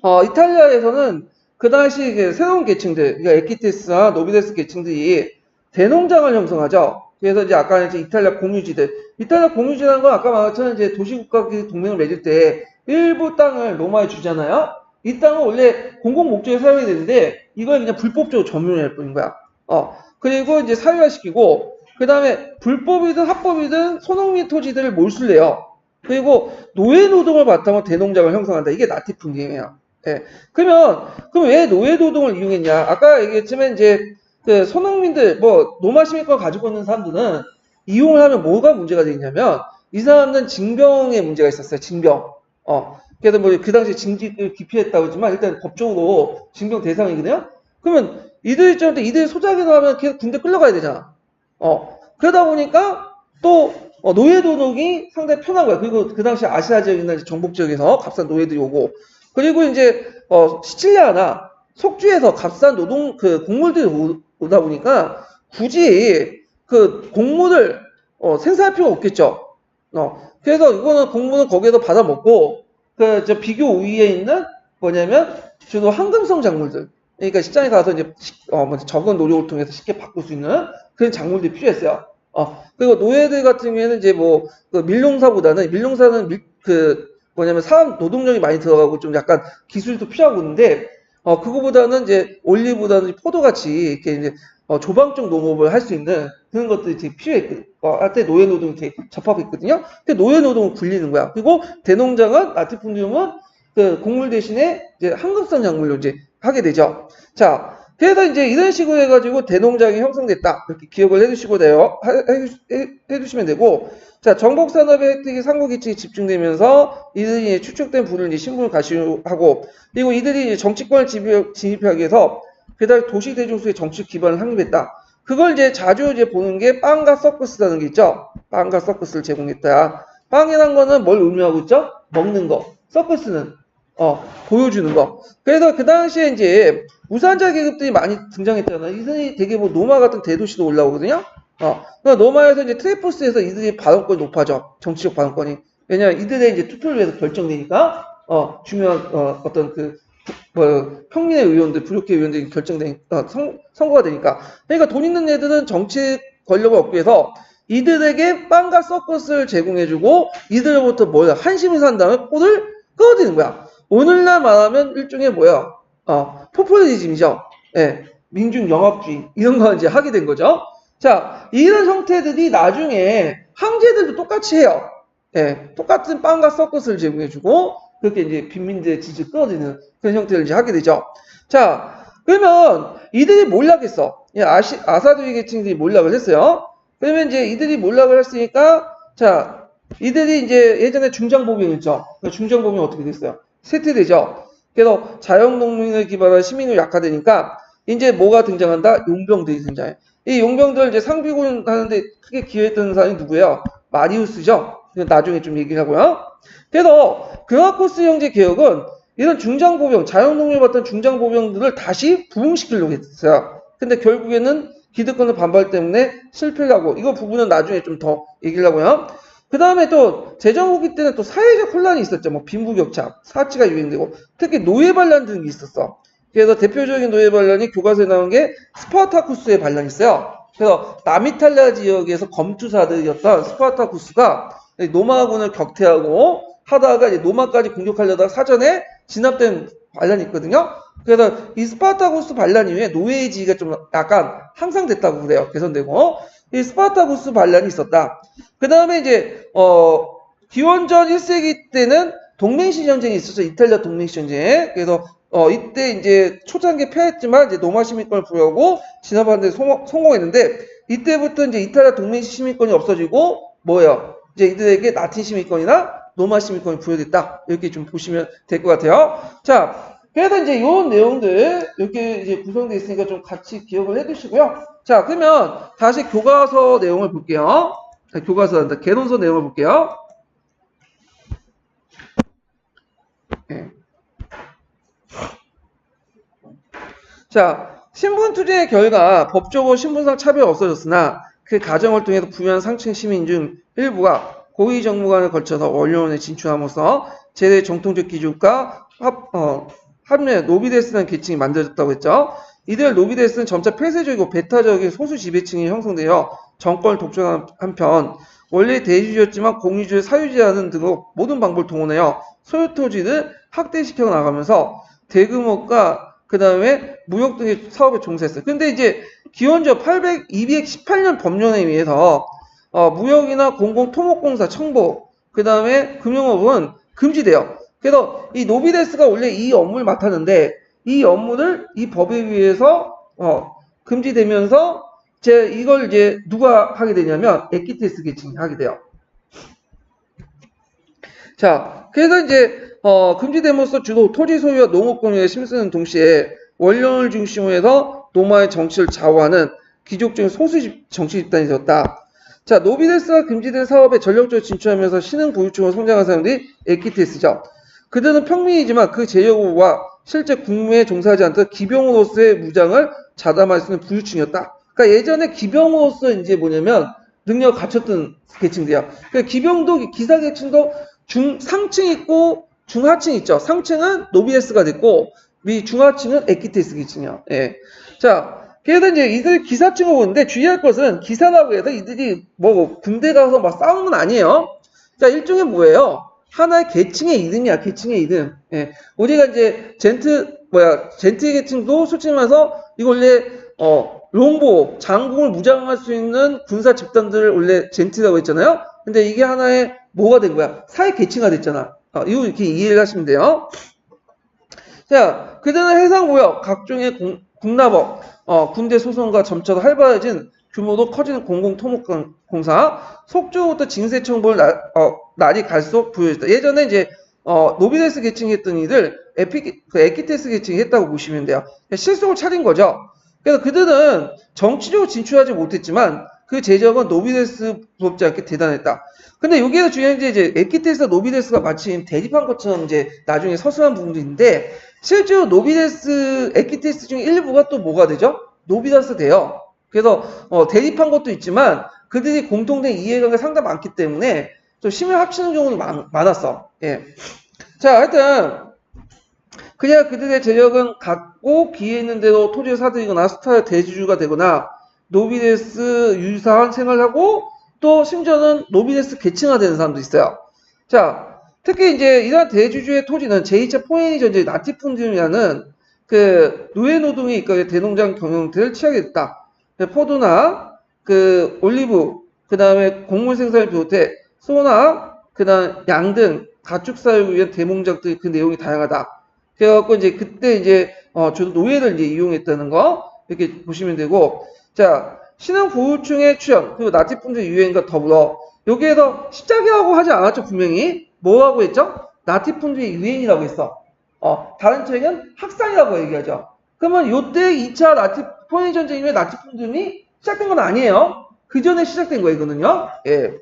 이탈리아에서는 그 당시 그 새로운 계층들, 그러니까 에키테스나 노비데스 계층들이 대농장을 형성하죠. 그래서 이제 아까 이제 이탈리아 공유지라는 건 아까 말했처럼 이제 도시국가 동맹을 맺을 때 일부 땅을 로마에 주잖아요. 이 땅은 원래 공공 목적에 사용이 되는데 이걸 그냥 불법적으로 점유할 뿐인 거야. 그리고 이제 사유화시키고 그 다음에 불법이든 합법이든 소농민 토지들을 몰수해요. 그리고 노예 노동을 바탕으로 대농장을 형성한다. 이게 나티 풍경이에요. 예. 그럼 왜 노예 노동을 이용했냐? 아까 얘기했지만 이제 그 소농민들 뭐 노마 시민권 가지고 있는 사람들은 이용을 하면 뭐가 문제가 되냐면 이 사람들은 징병에 문제가 있었어요. 징병. 그래서 뭐 그 당시에 징집을 기피했다고 하지만 일단 법적으로 징병 대상이거든요. 그러면 이들이 소작이나 하면 계속 군대 끌려가야 되잖아. 그러다 보니까 또 노예 노동이 상당히 편한 거야. 그리고 그 당시 아시아 지역이나 정복 지역에서 값싼 노예들이 오고, 그리고 이제 시칠리아나 속주에서 값싼 노동 그 곡물들이 오다 보니까 굳이 그 곡물을 생산할 필요가 없겠죠. 그래서 이거는 곡물은 거기에서 받아 먹고 그 저 비교 우위에 있는 뭐냐면 주로 황금성 작물들. 그러니까 시장에 가서 이제 적은 노력을 통해서 쉽게 바꿀 수 있는 그런 작물들이 필요했어요. 그리고 노예들 같은 경우에는 이제 그 밀농사보다는 밀농사는 뭐냐면 사람 노동력이 많이 들어가고 좀 약간 기술도 필요하고 있는데 그거보다는 이제 올리브보다는 포도같이 이렇게 이제 조방적 농업을 할 수 있는 그런 것들이 되게 필요했거든요. 할때 노예 노동이 되게 접합했거든요. 근데 노예 노동을 굴리는 거야. 그리고 대농장은 라티fundium은 그 곡물 대신에 이제 한급성 작물로 이제 하게 되죠. 자, 그래서 이제 이런 식으로 해가지고 대농장이 형성됐다. 이렇게 기억을 해두시고 돼요. 해두시면 되고. 자, 정복산업의 혜택이 상고기층에 집중되면서 이들이 추측된 부를 이제 신분을 가시하고, 그리고 이들이 이제 정치권을 진입하기 위해서 배달 도시 대중수의 정치 기반을 확립했다. 그걸 이제 자주 이제 보는 게 빵과 서커스라는 게 있죠. 빵과 서커스를 제공했다. 빵이란 거는 뭘 의미하고 있죠? 먹는 거. 서커스는 보여주는 거. 그래서 그 당시에 이제 무산자 계급들이 많이 등장했잖아요. 이들이 되게 노마 같은 대도시도 올라오거든요. 그러니까 노마에서 이제 트레포스에서 이들이 발언권이 높아져. 정치적 발언권이. 왜냐면 이들의 이제 투표를 위해서 결정되니까, 중요한, 어떤 평민의 의원들, 부력회 의원들이 선거가 되니까. 그러니까 돈 있는 애들은 정치 권력을 얻기 위해서 이들에게 빵과 서커스를 제공해주고 이들로부터 한심을 산 다음에 꼴을 끌어들이는 거야. 오늘날 말하면 일종의 포퓰리즘이죠. 예, 민중 영합주의 이런 거 이제 하게 된 거죠. 자, 이런 형태들이 나중에 황제들도 똑같이 해요. 예, 똑같은 빵과 서커스를 제공해주고 그렇게 이제 빈민들의 지지를 끌어들이는 그런 형태를 이제 하게 되죠. 자, 그러면 이들이 몰락했어. 아사두이 계층들이 몰락을 했어요. 그러면 이제 이들이 몰락을 했으니까, 자, 이들이 이제 예전에 중장보병 있죠. 중장보병 어떻게 됐어요? 쇠퇴되죠. 그래서 자영농민을 기반한 시민을 약화되니까 이제 뭐가 등장한다? 용병들이 등장해. 이 용병들 이제 상비군 하는데 크게 기여했던 사람이 누구예요? 마리우스죠. 나중에 좀 얘기를 하고요. 그래서 그라코스 형제 개혁은 이런 중장보병, 자영농민을 봤던 중장보병들을 다시 부흥시키려고 했어요. 근데 결국에는 기득권의 반발 때문에 실패를 하고, 이거 부분은 나중에 좀 더 얘기를 하고요. 그 다음에 또 제정 후기 때는 또 사회적 혼란이 있었죠. 빈부격차, 사치가 유행되고, 특히 노예 반란 등이 있었어. 그래서 대표적인 노예 반란이 교과서에 나온 게 스파르타쿠스의 반란이 있어요. 그래서 나미탈라 지역에서 검투사들이었던 스파르타쿠스가 노마군을 격퇴하고 하다가 이제 노마까지 공격하려다가 사전에 진압된 반란이 있거든요. 그래서 이 스파르타쿠스 반란 이후에 노예의 지위가 좀 약간 향상됐다고 그래요. 개선되고. 이 스파르타쿠스 반란이 있었다. 그 다음에 이제, 기원전 1세기 때는 동맹시 전쟁이 있었죠. 이탈리아 동맹시 전쟁. 그래서, 이때 이제 초창기에 패했지만 이제 노마 시민권을 부여하고 진압하는 데 성공했는데, 이때부터 이제 이탈리아 동맹시 시민권이 없어지고, 이제 이들에게 라틴 시민권이나 노마 시민권이 부여됐다. 이렇게 좀 보시면 될 것 같아요. 자, 그래서 이제 이런 내용들 이렇게 이제 구성되어 있으니까 좀 같이 기억을 해두시고요. 자, 그러면 다시 교과서 내용을 볼게요. 자, 개론서 내용을 볼게요. 네. 자, 신분투쟁의 결과 법적으로 신분상 차별이 없어졌으나 그 과정을 통해서 부유한 상층 시민 중 일부가 고위 정무관을 거쳐서 원료원에 진출함으로써 제대 정통적 기준과 합리의 노비데스라는 계층이 만들어졌다고 했죠. 이들 노비데스는 점차 폐쇄적이고 배타적인 소수 지배층이 형성되어 정권을 독점한 한편 원래 대주주였지만 공유주의 사유지하는 등으로 모든 방법을 동원하여 소유토지를 확대시켜 나가면서 대규모가 그 다음에 무역 등의 사업에 종사했어요. 근데 이제 기원전 218년 법령에 의해서 무역이나 공공토목공사, 청보, 그 다음에 금융업은 금지돼요. 그래서 이 노비데스가 원래 이 업무를 맡았는데 이 업무를 이 법에 의해서 금지되면서 이걸 이제 누가 하게 되냐면 에키테스 계층이 하게 돼요. 자, 그래서 이제 금지됨으로써 주로 토지 소유와 농업 공유에 힘쓰는 동시에 원료를 중심으로 해서 노마의 정치를 좌우하는 귀족적인 소수 정치 집단이 되었다. 자, 노비데스가 금지된 사업에 전력적으로 진출하면서 신흥 부유층으로 성장한 사람들이 에키테스죠. 그들은 평민이지만 그 재력과 실제 국무에 종사하지 않던 기병으로서의 무장을 자담할 수 있는 부유층이었다. 그러니까 예전에 기병으로서 이제 뭐냐면 능력을 갖췄던 계층들이야. 그러니까 기병도 기사 계층도 상층 있고 중하층 있죠. 상층은 노비데스가 됐고 위 중하층은 에키테스 계층이요. 예. 자, 그래서 이제 이들 기사층을 보는데 주의할 것은 기사라고 해서 이들이 뭐 군대 가서 막 싸우는 건 아니에요. 자, 일종의 뭐예요? 하나의 계층의 이름이야, 계층의 이름. 예. 우리가 이제 젠트 계층도 솔직히 말해서 이거 원래, 롱보, 장군을 무장할 수 있는 군사 집단들을 원래 젠트라고 했잖아요? 근데 이게 하나의 뭐가 된 거야? 사회 계층화 됐잖아. 이거 이렇게 이해를 하시면 돼요. 자, 그다음에 해상무역, 각종의 군납업, 군대 소송과 점차 활발해진 규모도 커지는 공공토목공사, 속초부터 징세청보를 날이 갈수록 부여해졌다. 예전에 이제 노비데스 계층이 했던 이들 에키테스 계층이 했다고 보시면 돼요. 실속을 차린 거죠. 그래서 그들은 정치적으로 진출하지 못했지만 그 재적은 노비데스 부럽지 않게 대단했다. 근데 여기에서 중요한 게 이제 에키테스와 노비데스가 마침 대립한 것처럼 이제 나중에 서술한 부분도 있는데 실제로 노비데스, 에키테스 중에 일부가 또 뭐가 되죠? 노비데스 돼요. 그래서 대립한 것도 있지만 그들이 공통된 이해관계가 상당히 많기 때문에 좀 힘을 합치는 경우도 많았어. 예. 자, 하여튼 그냥 그들의 재력은 갖고 기회 있는 대로 토지를 사들이거나 스타의 대주주가 되거나 노비데스 유사한 생활을 하고 또 심지어는 노비데스 계층화되는 사람도 있어요. 자, 특히 이제 이러한 대주주의 토지는 제2차 포에니 전쟁 나티푼즘이라는 그 노예 노동이 이끌어 대농장 경영들을 취하게 됐다. 포도나 그 올리브, 그 다음에 곡물 생산을 비롯해 소나 그다음 양 등 가축 사육을 위한 대농장들 그 내용이 다양하다. 그래갖고 이제 그때 이제 주로 노예를 이제 이용했다는 거 이렇게 보시면 되고, 자 신흥 보호층의 출현 그리고 나티푼즘 유행과 더불어 여기에서 십자기라고 하지 않았죠. 분명히 뭐라고 했죠? 나티푼즘의 유행이라고 했어. 다른 책은 학살이라고 얘기하죠. 그러면 요때 2차 포에니 전쟁 이후에 나티푼즘이 시작된 건 아니에요. 그 전에 시작된 거예요, 이거는요. 예.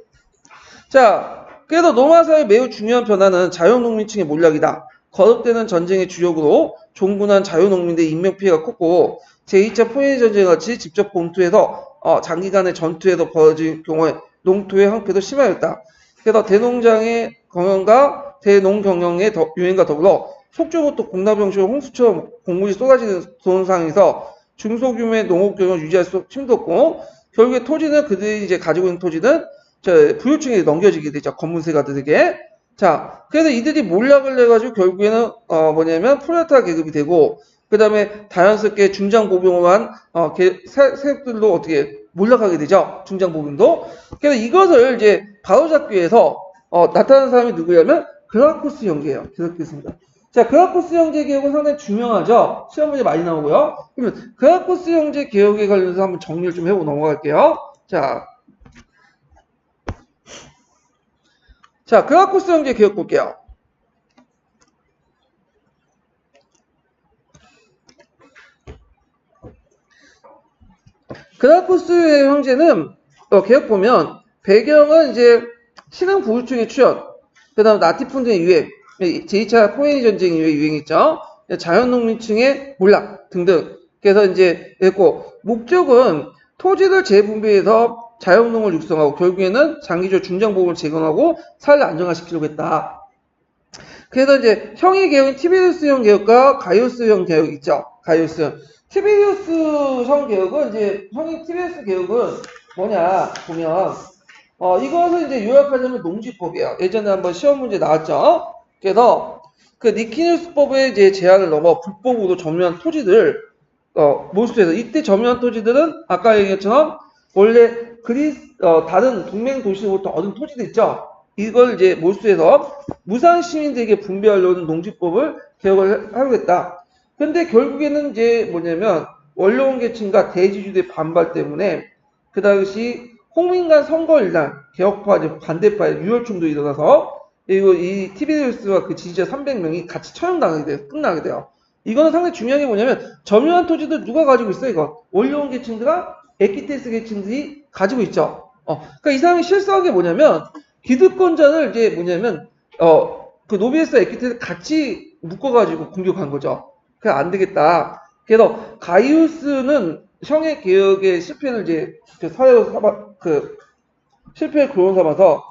자, 그래서 노마사의 매우 중요한 변화는 자유농민층의 몰락이다. 거듭되는 전쟁의 주력으로 종군한 자유농민들의 인명피해가 컸고 제2차 포에니 전쟁 같이 직접 본토에서 장기간의 전투에서 벌어진 경우에 농토의 황폐도 심하였다. 그래서 대농장의 경영과 대농경영의 유행과 더불어 속초부터 공나병시와 홍수처럼 곡물이 쏟아지는 상황에서 중소규모의 농업경영을 유지할 수 힘들었고 결국에 토지는 그들이 이제 가지고 있는 토지는 부유층에게 넘겨지게 되죠. 검문세가들에게. 자, 그래서 이들이 몰락을 해가지고 결국에는 뭐냐면 프롤레타리아 계급이 되고 그 다음에 자연스럽게 중장보병만 세력들로 어떻게 몰락하게 되죠. 중장보병도. 그래서 이것을 이제 바로잡기 위해서 나타난 사람이 누구냐면 그라코스 형제예요. 그라코스입니다. 자, 그라코스 형제 개혁은 상당히 중요하죠. 시험 문제 많이 나오고요. 그러면 그라코스 형제 개혁에 관련해서 한번 정리를 좀 해보고 넘어갈게요. 자, 그라코스 형제 개혁 볼게요. 그라코스 형제는 개혁 보면 배경은 이제 신흥 부유층의 출현, 그 다음 나티푼즘의 유행, 제2차 포에니 전쟁 이후에 유행했죠. 자연농민층의 몰락 등등. 그래서 이제 했고 목적은 토지를 재분배해서 자연농을 육성하고 결국에는 장기적 중장보험을 제공하고 사회를 안정화시키려고 했다. 그래서 이제 형의 개혁은 티베리우스형 개혁과 가이우스형 개혁 있죠. 가이우스. 티베리우스형 개혁은 이제 형의 티베리우스 개혁은 뭐냐 보면 이것은 이제 요약하자면 농지법이에요. 예전에 한번 시험 문제 나왔죠. 그래서 그 니키누스법의 이제 제한을 넘어 불법으로 점유한 토지들 몰수해서 이때 점유한 토지들은 아까 얘기했처럼 원래 다른 동맹 도시로부터 얻은 토지들 있죠. 이걸 이제 몰수해서 무상 시민들에게 분배하려는 농지법을 개혁을 하겠다. 근데 결국에는 이제 뭐냐면 원로원 계층과 대지주들의 반발 때문에 그 당시 홍민간 선거일날 개혁파 반대파의 유혈충도 일어나서 그리고 이 티베리우스와 그 지지자 300명이 같이 처형당하게 돼요. 끝나게 돼요. 이거는 상당히 중요한 게 뭐냐면 점유한 토지들 누가 가지고 있어 이거? 원로원 계층들과 에키테스 계층들이 가지고 있죠. 그러니까 이 사람이 실수한 게 뭐냐면 기득권자를 이제 뭐냐면 그 노비에스와 에키테스 같이 묶어가지고 공격한 거죠. 그래 안 되겠다. 그래서 가이우스는 형의 개혁의 실패를 이제 사회로 실패의 근원 삼아서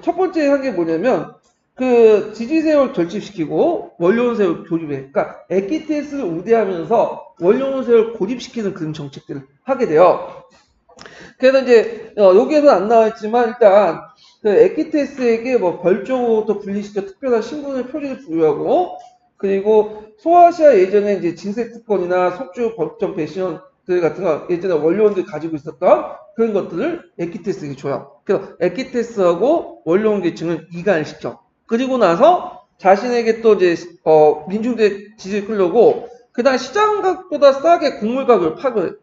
첫 번째 한 게 뭐냐면 그 지지세력을 결집시키고 원료원 세력을 고립해. 그러니까 에키테스를 우대하면서 원료원 세력을 고립시키는 그런 정책들을 하게 돼요. 그래서 이제 여기에서는 안 나와있지만 일단 그 에키테스에게 뭐 별조도 분리시켜 특별한 신분을 표지를 부여하고 그리고 소아시아 예전에 이제 진세 특권이나 속주 법정 배신들 같은 거 예전에 원료원들이 가지고 있었던 그런 것들을 에키테스에게 줘요. 그래서 에키테스하고 원료원 계층을 이간을 시켜. 그리고 나서 자신에게 또 이제 민중들의 지지를 끌려고 그다음 시장가보다 싸게 곡물가격을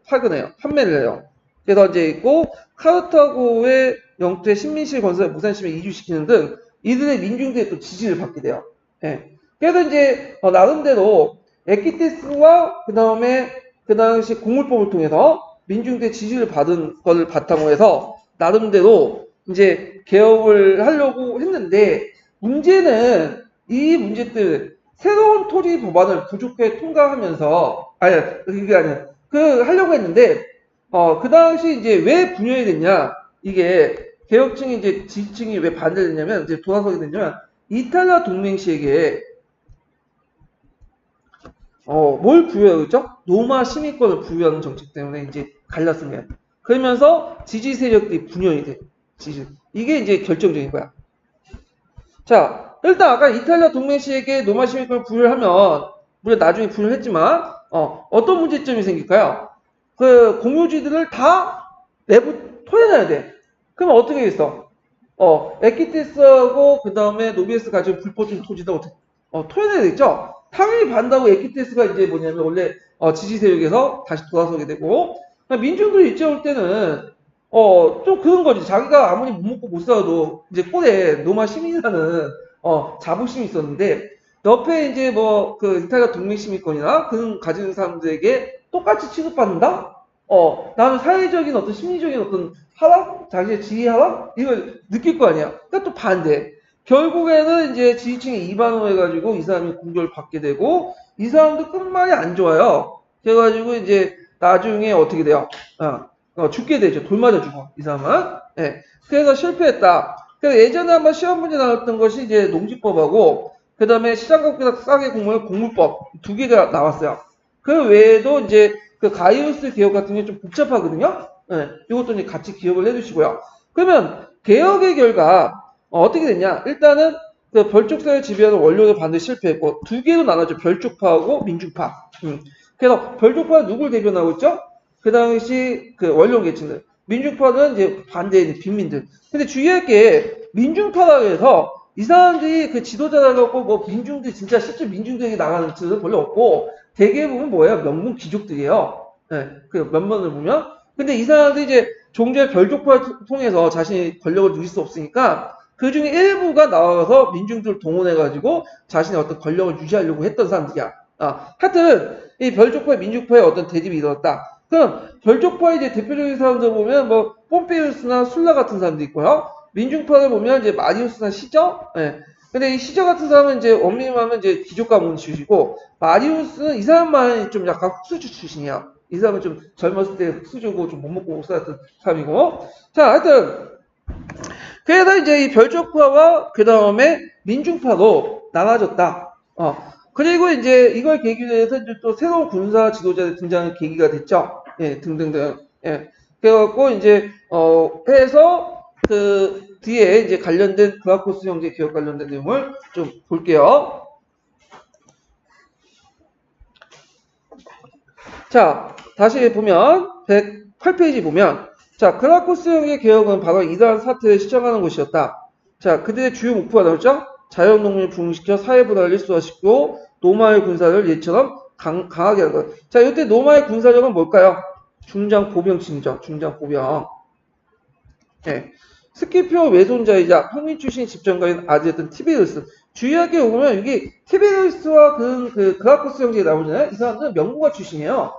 파견해요. 판매를 해요. 그래서 이제 있고 카르타고의 영토에 식민실 건설 무산시민을 이주시키는 등 이들의 민중들의 또 지지를 받게 돼요. 예. 그래서 이제 나름대로 에키테스와 그 다음에 그 당시 곡물법을 통해서 민중들의 지지를 받은 것을 바탕으로 해서 나름대로 이제 개혁을 하려고 했는데 문제는 이 문제들 새로운 토지 법안을 부족하게 통과하면서 그게 아니라 하려고 했는데 그 당시 이제 왜 분열이 됐냐 이게 개혁층이 이제 지지층이 왜 반대를 했냐면 이제 돌아서게 됐냐면 이탈리아 동맹 시에게 뭘 부여했죠? 로마 시민권을 부여하는 정책 때문에 이제 갈랐습니다. 그러면서 지지 세력들이 분열이 돼. 이게 이제 결정적인 거야. 자, 일단 아까 이탈리아 동맹 시에게 로마 시민권을 부여하면 물론 나중에 부여했지만 어떤 문제점이 생길까요? 그 공유지들을 다 내부 토해내야 돼. 그러면 어떻게 되겠어? 에키테스하고 그 다음에 노비에스 가지고 불법적인 토지도 어떻게 토해내야 되겠죠? 당연히 반다고 에키테스가 이제 뭐냐면 원래 지지 세력에서 다시 돌아서게 되고 민중들이 일제 올 때는 좀 그런 거지. 자기가 아무리 못 먹고 못 살아도 이제 꼴에 로마 시민이라는 자부심이 있었는데 옆에 이제 뭐 그 이탈리아 동맹 시민권이나 그런 가지는 사람들에게 똑같이 취급받는다? 나는 사회적인 어떤 심리적인 어떤 하락? 자기의 지위 하락? 이걸 느낄 거 아니야. 그러니까 또 반대. 결국에는 이제 지지층이 이반호 해가지고 이 사람이 공격을 받게 되고 이 사람도 끝말이 안 좋아요. 그래가지고 이제 나중에 어떻게 돼요? 죽게 되죠. 돌 맞아 죽어. 이 사람은. 네. 그래서 실패했다. 그래서 예전에 한번 시험 문제 나왔던 것이 이제 농지법하고 그 다음에 시장가격보다 싸게 곡물법 두 개가 나왔어요. 그 외에도 이제 그 가이우스 개혁 같은 게 좀 복잡하거든요. 네. 이것도 이제 같이 기억을 해두시고요. 그러면 개혁의 결과 어떻게 됐냐? 일단은 그 별족사를 지배하는 원료를 반드시 실패했고 두 개로 나눠져 별족파하고 민중파. 그래서 별족파는 누굴 대변하고 있죠? 그 당시 그 원료 계층들. 민중파는 이제 반대의 빈민들. 근데 주의할 게 민중파라고 해서 이 사람들이 그 지도자라고 뭐 민중들 진짜 실제 민중들에게 나가는 뜻은 별로 없고 대개 보면 뭐예요? 명문 귀족들이에요. 네, 그 면면을 보면. 근데 이 사람들이 이제 종교의 별족파를 통해서 자신이 권력을 누릴 수 없으니까 그 중에 일부가 나와서 민중들을 동원해가지고 자신의 어떤 권력을 유지하려고 했던 사람들이야. 하여튼 이 별족파와 민중파의 어떤 대립이 일어났다. 그럼 별족파의 이제 대표적인 사람들 보면 뭐 폼페이우스나 술라 같은 사람도 있고요. 민중파를 보면 이제 마리우스나 시저. 예. 근데 이 시저 같은 사람은 이제 엄밀히 말하면 이제 귀족 가문 출신이고 마리우스는 이 사람만 좀 약간 흑수저 출신이야. 이 사람은 좀 젊었을 때 흑수저고 좀 못 먹고 못 살았던 사람이고. 자, 하여튼 그래서 이제 이 별족파와 그 다음에 민중파로 나눠졌다. 그리고 이제 이걸 계기로 해서 이제 또 새로운 군사 지도자의 등장의 계기가 됐죠. 예, 등등등. 예. 그래갖고 이제, 해서 그 뒤에 이제 관련된 그라코스 형제 기억 관련된 내용을 좀 볼게요. 자, 다시 보면, 108페이지 보면, 자, 그라코스 형제 개혁은 바로 이러한 사태를 시작하는 것이었다. 자, 그들의 주요 목표가 나오죠? 자연농민을 부흥시켜 사회분화를 일소화시키고 로마의 군사를 얘처럼 강하게 하는 것. 자, 이때 로마의 군사력은 뭘까요? 중장보병층이죠. 중장보병. 네. 스키피오 외손자이자 평민 출신 집정가인 아들이었던 티베리우스. 주의하게 보면 이게 티베리우스와 그 그라코스 형제가 나오잖아요. 이 사람들은 명문가 출신이에요.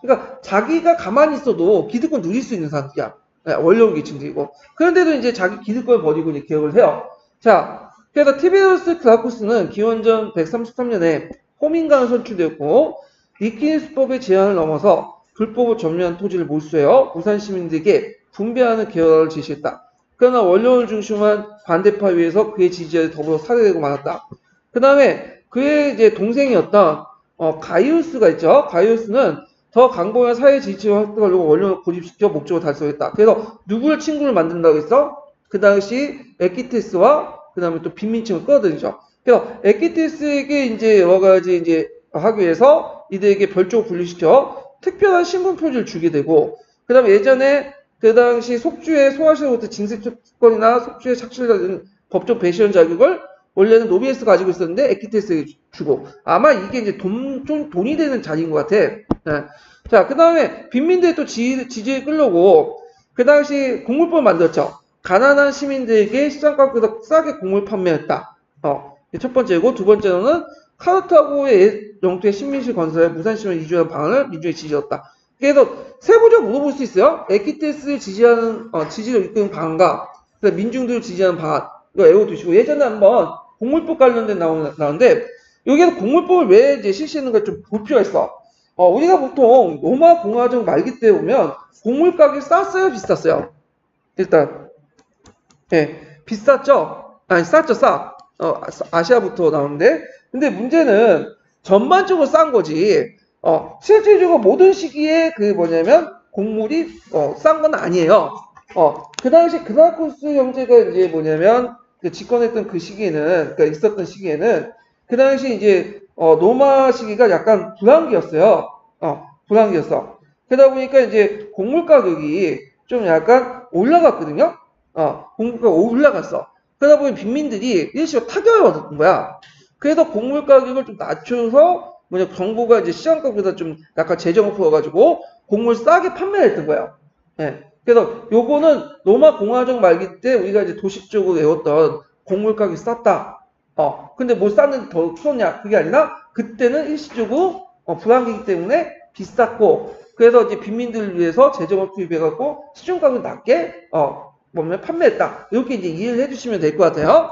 그러니까 자기가 가만히 있어도 기득권 누릴 수 있는 사람들이야. 네, 원령 계층들이고. 그런데도 이제 자기 기득권을 버리고 이제 개혁을 해요. 자, 그래서 티베리우스 그라코스는 기원전 133년에 호민간을 선출되었고 리키니스법의 제한을 넘어서 불법을 점유한 토지를 몰수해요. 부산 시민들에게 분배하는 계획을 제시했다. 그러나 원료를 중심한 반대파 위에서 그의 지지자들이 더불어 살해되고 말았다. 그 다음에 그의 이제 동생이었던 가이우스가 있죠. 가이우스는 더 강범위한 사회 지지를 확대하려고 원료를 고집시켜 목적을 달성했다. 그래서 누구를 친구를 만든다고 했어? 그 당시 에키테스와 그 다음에 또 빈민층을 끌어들이죠. 그래서 에키테스에게 이제 여러 가지 이제 하기 위해서 이들에게 별적으로 분류시켜 특별한 신분 표지를 주게 되고, 그 다음에 예전에 그 당시 속주의 소아시로부터 징세권이나 속주의 착취를 법적 배시원 자격을 원래는 노비에스가 가지고 있었는데 에키테스에게 주고, 아마 이게 이제 좀 돈이 되는 자리인 것 같아. 네. 자, 그 다음에 빈민들의 또 지지를 끌려고 그 당시 곡물법을 만들었죠. 가난한 시민들에게 시장가격보다 싸게 곡물 판매했다. 첫 번째고, 두 번째로는 카르타고의 영토의 식민지 건설에 무산시민을 이주하는 방안을 민중에 지지했다. 그래서 세부적으로 물어볼 수 있어요. 에키테스를 지지하는 지지를 이끄는 방안과 민중들을 지지하는 방안, 이거 외워두시고, 예전에 한번 곡물법 관련된 나오는데 여기에서 곡물법을 왜 이제 실시하는가 좀 볼 필요가 있어. 우리가 보통 로마 공화정 말기 때 보면 곡물 가격이 쌌어요, 비쌌어요? 일단 비쌌죠? 아니, 쌌죠, 싸. 아시아부터 나오는데, 근데 문제는 전반적으로 싼 거지. 실질적으로 모든 시기에 그 뭐냐면 곡물이 싼 건 아니에요. 그 당시 그나쿠스 형제가 이제 뭐냐면 그 집권했던 그 시기에는, 그러니까 있었던 시기에는 그 당시 이제 로마 시기가 약간 불황기였어요. 불황기였어. 그러다 보니까 이제 곡물 가격이 좀 약간 올라갔거든요. 곡물가가 올라갔어. 그러다 보니 빈민들이 일시로 타격을 얻었던 거야. 그래서 곡물 가격을 좀 낮춰서 정부가 이제 시장 가격보다 좀 약간 재정을 풀어가지고 곡물 싸게 판매를 했던 거예요. 그래서 요거는 로마 공화정 말기 때 우리가 이제 도식적으로 외웠던 곡물 가격이 쌌다. 근데 뭐 쌌는데 더 풀었냐? 그게 아니라 그때는 일시적으로 불황기이기 때문에 비쌌고, 그래서 이제 빈민들을 위해서 재정을 투입해갖고 시중 가격을 낮게 판매했다. 이렇게 이제 이해를 해주시면 될 것 같아요.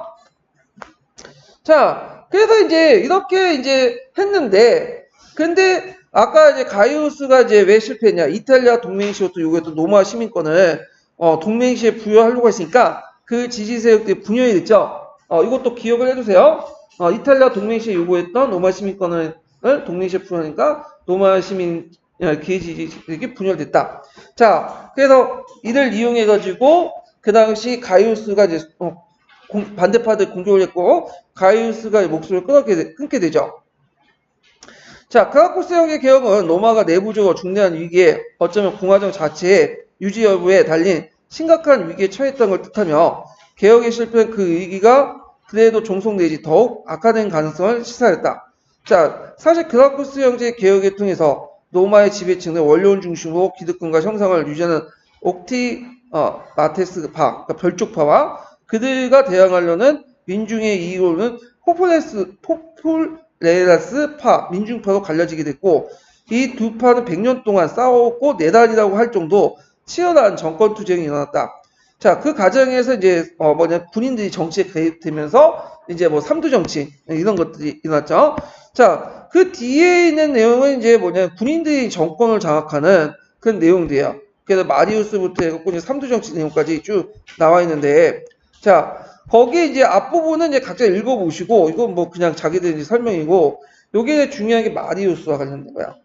자, 그래서 이제 이렇게 이제 했는데, 근데 아까 이제 가이우스가 이제 왜 실패했냐? 이탈리아 동맹시로부터 요구했던 로마 시민권을 동맹시에 부여하려고 했으니까 그 지지 세력들이 분열이 됐죠. 이것도 기억을 해두세요. 이탈리아 동맹시에 요구했던 로마 시민권을 동맹시에 부여하니까 로마 시민 기지 세력이 분열됐다. 자, 그래서 이를 이용해가지고 그 당시 가이우스가 이제 반대파들 공격을 했고, 가이우스가 목숨을 끊게 되죠. 자, 크라쿠스 형의 개혁은 로마가 내부적으로 중대한 위기에, 어쩌면 공화정 자체의 유지 여부에 달린 심각한 위기에 처했던 걸 뜻하며, 개혁의 실패는 그 위기가 그래도 종속내지 더욱 악화된 가능성을 시사했다. 자, 사실 크라쿠스 형제의 개혁을 통해서 로마의 지배층을 원료원 중심으로 기득권과 형상을 유지하는 마테스파, 그러니까 별쪽파와 그들과 대항하려는 민중의 이익으로는 포퓰레라스파, 민중파로 갈려지게 됐고, 이 두 파는 100년 동안 싸웠고 내단이라고 할 정도 치열한 정권 투쟁이 일어났다. 자, 그 과정에서 이제 군인들이 정치에 개입되면서 이제 삼두 정치 이런 것들이 일어났죠. 자, 그 뒤에 있는 내용은 이제 군인들이 정권을 장악하는 그런 내용들이에요. 그래서 마리우스부터 해갖고 이제 삼두 정치 내용까지 쭉 나와 있는데, 자, 거기에 이제 앞부분은 이제 각자 읽어보시고, 이건 그냥 자기들 이제 설명이고, 요게 중요한 게 마리우스와 관련된 거야.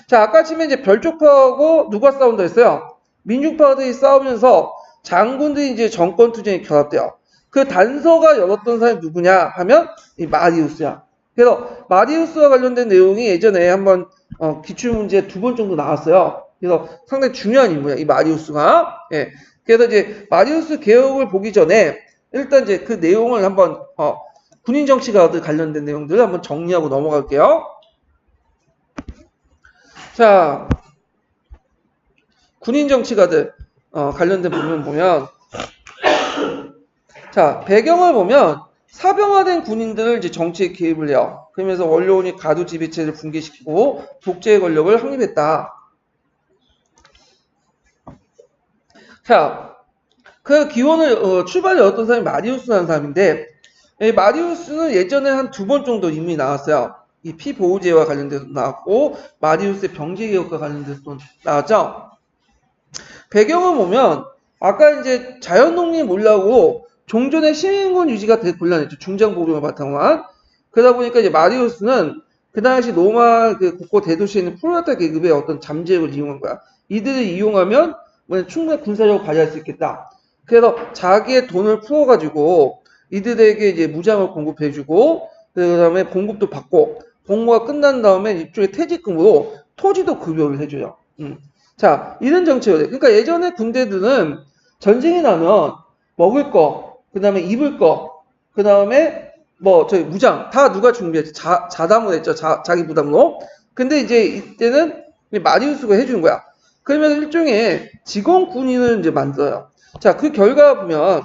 자, 아까 치면 이제 별쪽파하고 누가 싸운다 했어요? 민중파들이 싸우면서 장군들이 이제 정권 투쟁에 결합돼요. 그 단서가 열었던 사람이 누구냐 하면 이 마리우스야. 그래서 마리우스와 관련된 내용이 예전에 한번 기출문제 2번 정도 나왔어요. 그래서 상당히 중요한 인물이야, 이 마리우스가. 그래서 이제 마리우스 개혁을 보기 전에 일단 이제 그 내용을 한번 군인 정치가 관련된 내용들을 한번 정리하고 넘어갈게요. 자, 군인 정치가들 관련된 부분 보면, 자, 배경을 보면 사병화된 군인들을 이제 정치에 개입을 해요. 그러면서 원로원이 가두 지배체를 붕괴시키고 독재의 권력을 확립했다. 자, 그 기원을 출발을 얻었던 사람이 마리우스라는 사람인데, 이 마리우스는 예전에 한 2번 정도 이미 나왔어요. 이 피보호제와 관련돼서 나왔고, 마리우스의 병제개혁과 관련돼서 또 나왔죠. 배경을 보면 아까 이제 자연독립 몰라고 종전의 시민군 유지가 되게 곤란했죠. 중장보병을 바탕으로 한. 그러다 보니까 이제 마리우스는 그 당시 로마 그 국고 대도시에 있는 프로레타 계급의 어떤 잠재력을 이용한 거야. 이들을 이용하면 뭐 충분히 군사력을 발휘할 수 있겠다. 그래서 자기의 돈을 풀어가지고 이들에게 이제 무장을 공급해주고 그 다음에 공급도 받고 복무가 끝난 다음에 이쪽에 퇴직금으로 토지도 급여를 해줘요. 자, 이런 정책을 해. 그러니까 예전에 군대들은 전쟁이 나면 먹을 거, 그 다음에 입을 거, 그 다음에 뭐 저희 무장 다 누가 준비했지? 자담을 했죠. 자기 부담으로. 근데 이제 이때는 마리우스가 해주는 거야. 그러면 일종의 직원 군인을 이제 만들어요. 자, 그 결과 보면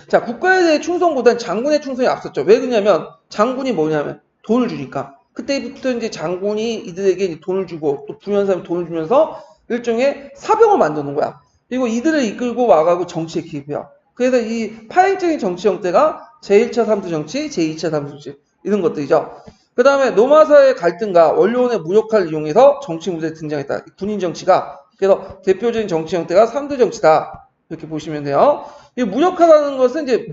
자, 국가에 대해 충성보다는 장군의 충성이 앞섰죠. 왜 그러냐면 장군이 뭐냐면 돈을 주니까. 그때부터 이제 장군이 이들에게 이제 돈을 주고 또 부유한 사람이 돈을 주면서 일종의 사병을 만드는 거야. 그리고 이들을 이끌고 와가고 정치에 기입해요. 그래서 이 파행적인 정치 형태가 제1차 삼두 정치, 제2차 삼두 정치 이런 것들이죠. 그 다음에 로마사의 갈등과 원로원의 무력화를 이용해서 정치 무대에 등장했다. 군인 정치가. 그래서 대표적인 정치 형태가 삼두 정치다. 이렇게 보시면 돼요. 이 무력화라는 것은 이제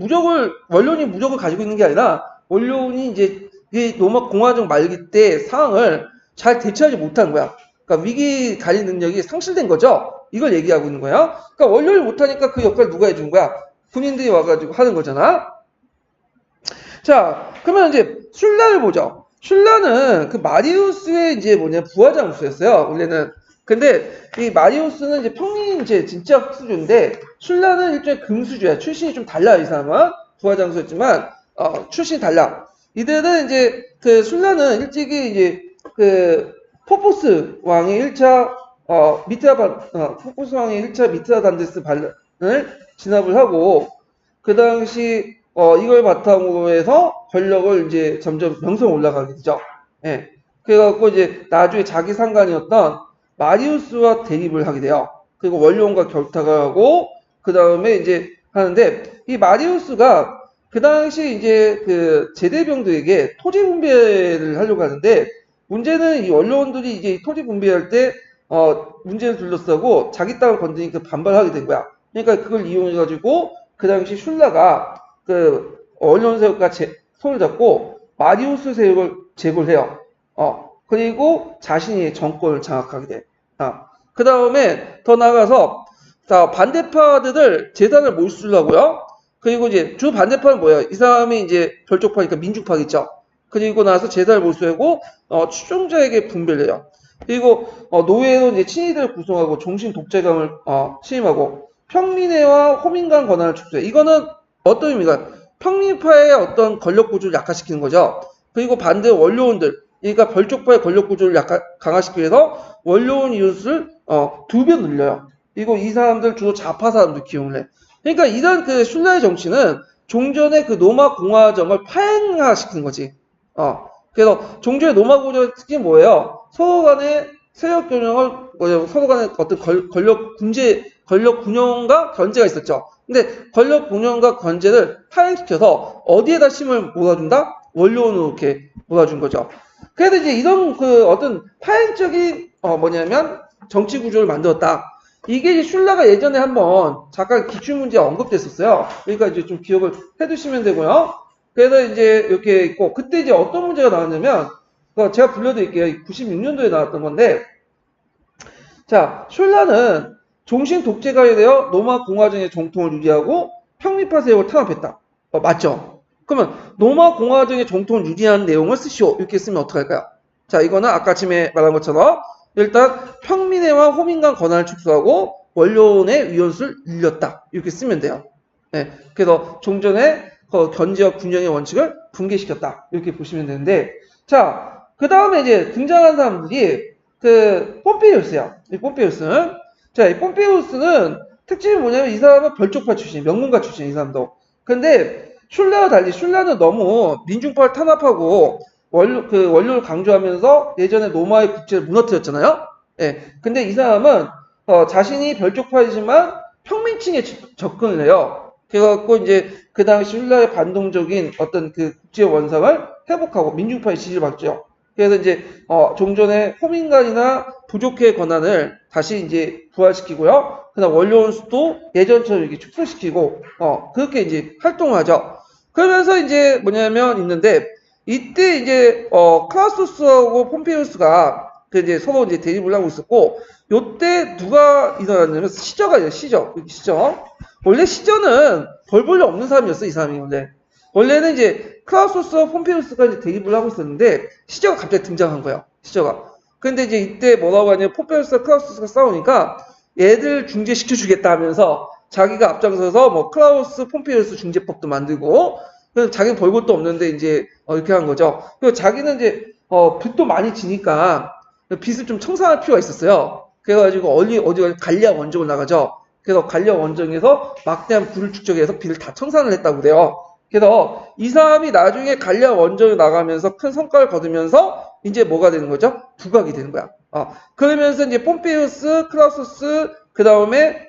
원로원이 무력을 가지고 있는 게 아니라 원로원이 이제 이 로마 공화정 말기 때 상황을 잘 대처하지 못한 거야. 그러니까 위기 관리 능력이 상실된 거죠. 이걸 얘기하고 있는 거야. 그러니까 원료를 못하니까 그 역할을 누가 해준 거야? 군인들이 와가지고 하는 거잖아. 자, 그러면 이제 슐라를 보죠. 슐라는 그 마리우스의 이제 부하 장수였어요. 원래는. 근데 이 마리우스는 이제 평민 이제 진짜 수주인데 슐라는 일종의 금수주야. 출신이 좀 달라 이 사람은 부하 장수였지만 출신이 달라. 이들은 이제 그 슐라는 일찍이 이제 그 포포스 왕의 1차 포포스 왕의 1차 미트라단데스 반란을 진압을 하고 그 당시 이걸 바탕으로 해서 권력을 이제 점점 명성 올라가게 되죠. 예. 그래갖고 이제 나중에 자기 상관이었던 마리우스와 대립을 하게 돼요. 그리고 원로원과 결탁을 하고 그 다음에 이제 하는데 이 마리우스가 그 당시 이제 그 제대병들에게 토지 분배를 하려고 하는데 문제는 이 원로원들이 이제 토지 분배할 때 문제를 둘러싸고 자기 땅을 건드니까 반발하게 된 거야. 그러니까 그걸 이용해가지고 그 당시 슐라가 그 원로원 세력과 손을 잡고 마리우스 세력을 제거를 해요. 그리고 자신이 정권을 장악하게 돼. 그 다음에 더 나아가서 자, 반대파들을 재단을 몰수하고요. 그리고 이제 주 반대파는 뭐예요? 이 사람이 이제 별쪽파니까 민중파겠죠. 그리고 나서 재단을 몰수하고 추종자에게 분배를 해요. 그리고 노예로 이제 친위들을 구성하고 종신 독재감을 취임하고 평민회와 호민간 권한을 축소해. 이거는 어떤 의미가? 평민파의 어떤 권력 구조를 약화시키는 거죠. 그리고 반대 원로원들, 그러니까 별쪽파의 권력 구조를 강화시키기 위해서 원로원 이웃을 2배 늘려요. 그리고 이 사람들 주로 좌파 사람들 기용을 해. 그러니까 이런 그 슐라의 정치는 종전의 그 로마 공화정을 파행화시키는 거지. 그래서 종전의 로마 공화정의 특징이 뭐예요? 서로 간의 세력 균형을 서로 간의 어떤 권력 균형과 견제가 있었죠. 근데 권력 균형과 견제를 파행시켜서 어디에다 힘을 몰아준다? 원로원으로 이렇게 몰아준 거죠. 그래서 이제 이런 그 어떤 파행적인 정치 구조를 만들었다. 이게 이제 슐라가 예전에 한번 잠깐 기출문제에 언급됐었어요. 그러니까 이제 좀 기억을 해두시면 되고요. 그래서 이제 이렇게 있고 그때 이제 어떤 문제가 나왔냐면 제가 불러드릴게요. 96년도에 나왔던 건데 자 슐라는 종신 독재가에 되어 로마 공화정의 정통을 유지하고 평민파 세력을 탄압했다. 맞죠? 그러면 로마 공화정의 정통을 유지하는 내용을 쓰시오. 이렇게 쓰면 어떡할까요? 자 이거는 아까 아침에 말한 것처럼 일단 평민회와 호민간 권한을 축소하고 원로원의 위원수를 늘렸다. 이렇게 쓰면 돼요. 네, 그래서 종전의 견제와 균형의 원칙을 붕괴시켰다. 이렇게 보시면 되는데 자, 그 다음에 이제 등장한 사람들이 그 폼페이우스야. 이 폼페이우스는 자, 이 폼페이우스는 특징이 뭐냐면 이 사람은 별쪽파 출신, 명문가 출신 이 사람도. 근데 슐라와 달리 슐라는 너무 민중파를 탄압하고 원료를 강조하면서 예전에 로마의 국제를 무너뜨렸잖아요. 예. 근데 이 사람은 자신이 별쪽파이지만 평민층에 접근을 해요. 그래갖고 이제 그 당시 슐라의 반동적인 어떤 그 국제 원상을 회복하고 민중파의 지지를 받죠. 그래서 이제 종전의 호민관이나 부족의 권한을 다시 이제 부활시키고요. 그다음 원로원 수도 예전처럼 이렇게 축소시키고 그렇게 이제 활동하죠. 그러면서 이제 뭐냐면 있는데 이때 이제 클라우스하고 폼페이우스가 그 이제 서로 이제 대립을 하고 있었고 요때 누가 일어났냐면 시저가 있어요. 시저. 원래 시저는 벌 볼 일 없는 사람이었어. 이 사람이 원래. 원래는 이제 클라우스와 폼페이우스가 이제 대립을 하고 있었는데 시저가 갑자기 등장한 거야. 시저가. 근데 이제 이때 뭐라고 하냐면 폼페이우스와 클라우스가 싸우니까 얘들 중재시켜 주겠다 하면서 자기가 앞장서서 뭐 클라우스 폼페이우스 중재법도 만들고 그래서 자기는 볼 것도 없는데 이제 이렇게 한 거죠. 그리고 자기는 이제 빚도 많이 지니까 빚을 좀 청산할 필요가 있었어요. 그래가지고 어디 갈리아 원정을 나가죠. 그래서 갈리아 원정에서 막대한 부를 축적해서 빚을 다 청산을 했다고 그래요. 그래서 이 사람이 나중에 갈리아 원정에 나가면서 큰 성과를 거두면서 이제 뭐가 되는 거죠? 부각이 되는 거야. 그러면서 이제 폼페이우스, 클라우스스, 그 다음에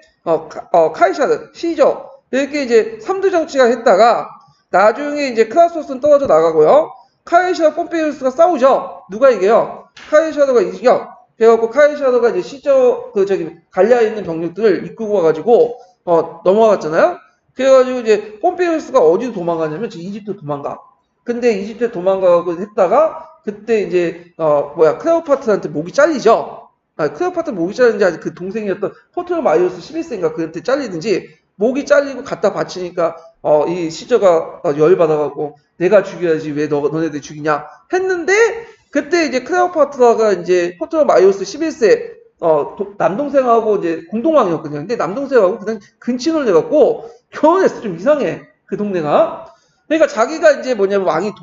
카이샤르, 시저 이렇게 이제 3두 정치가 했다가 나중에 이제 클라우스는 떨어져 나가고요. 카이샤르, 폼페이우스가 싸우죠. 누가 이겨요? 카이샤르가 이겨. 그래갖고 카이샤르가 이제 시저 갈리아에 있는 병력들을 이끌고 와가지고 넘어갔잖아요. 그래가지고 이제 폼페이우스가 어디로 도망가냐면 이집트 도망가. 근데 이집트 도망가고 했다가 그때 이제 클레오파트라한테 목이 잘리죠. 클레오파트라 목이 잘리는지 아직 그 동생이었던 포트로마이오스 11세인가 그한테 잘리든지 목이 잘리고 갖다 바치니까 이 시저가 열받아가고 내가 죽여야지 왜 너네들 죽이냐 했는데 그때 이제 클레오파트라가 이제 포트로마이오스 11세 남동생하고 이제 공동왕이었거든요. 근데 남동생하고 그냥 근친을 내갖고 결혼했어. 좀 이상해. 그 동네가. 그러니까 자기가 이제 뭐냐면 왕이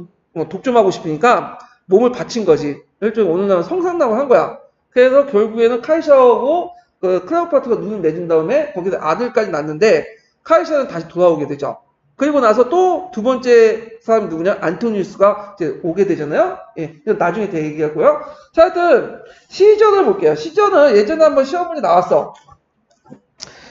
독점하고 싶으니까 몸을 바친 거지. 일종의 어느 날 성상납을 한 거야. 그래서 결국에는 카이샤하고 그 클레오파트가 눈을 맺은 다음에 거기서 아들까지 낳는데 카이샤는 다시 돌아오게 되죠. 그리고 나서 또 두 번째 사람이 누구냐? 안토니우스가 이제 오게 되잖아요. 예, 이건 나중에 얘기하고요. 자, 하여튼 시저를 볼게요. 시저는 예전에 한번 시험 문제 나왔어.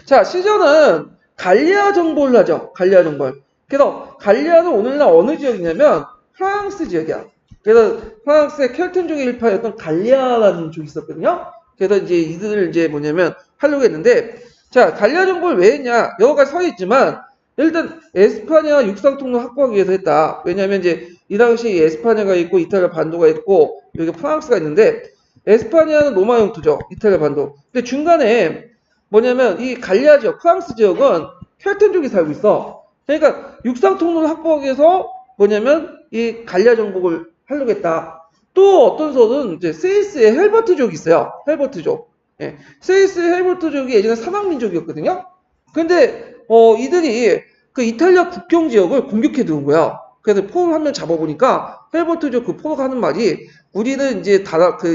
자, 시저는 갈리아 정벌을 하죠. 갈리아 정벌. 그래서 갈리아는 오늘날 어느 지역이냐면 프랑스 지역이야. 그래서 프랑스의 켈튼족의 일파였던 갈리아라는 족이 있었거든요. 그래서 이제 이들을 이제 뭐냐면 하려고 했는데, 자, 갈리아 정벌을 왜 했냐? 여러 가지 설이 있지만 일단 에스파냐 육상 통로 확보하기 위해서 했다. 왜냐하면 이제 이 당시 에스파냐가 있고 이탈리아 반도가 있고 여기 프랑스가 있는데 에스파냐는 로마 영토죠. 이탈리아 반도. 근데 중간에 뭐냐면 이 갈리아 지역, 프랑스 지역은 켈튼족이 살고 있어. 그러니까 육상 통로를 확보하기 위해서 뭐냐면 이 갈리아 정복을 하려고 했다. 또 어떤 설은 이제 스위스의 헬버트족이 있어요. 헬버트족. 예. 스위스의 헬버트족이 예전에 사막민족이었거든요. 근데 이들이 그 이탈리아 국경 지역을 공격해 들어온 거야. 그래서 포를 한 명 잡아보니까 헬버트족 그 포로가 하는 말이 우리는 이제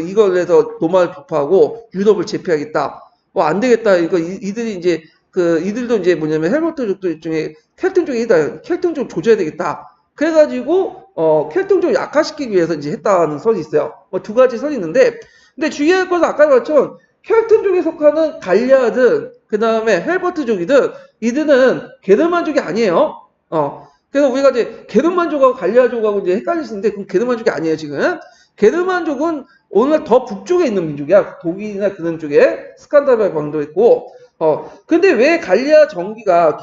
이걸 해서 로마를 격파하고 유럽을 제패하겠다. 안 되겠다. 이들이 이제 이들도 이제 뭐냐면 헬버트족도 일종의 켈튼족이다. 켈튼족 조져야 되겠다. 그래가지고 켈튼족 약화시키기 위해서 이제 했다는 설이 있어요. 두 가지 설이 있는데, 근데 주의할 것은 아까 말했죠. 켈튼족에 속하는 갈리아든 그 다음에 헬버트족이든 이들은 게르만족이 아니에요. 그래서 우리가 이제 게르만족하고 갈리아족하고 이제 헷갈리시는데 그럼 게르만족이 아니에요 지금. 게르만족은 오늘날 더 북쪽에 있는 민족이야. 독일이나 그런 쪽에 스칸다비아 광도 있고. 근데 왜 갈리아 정기가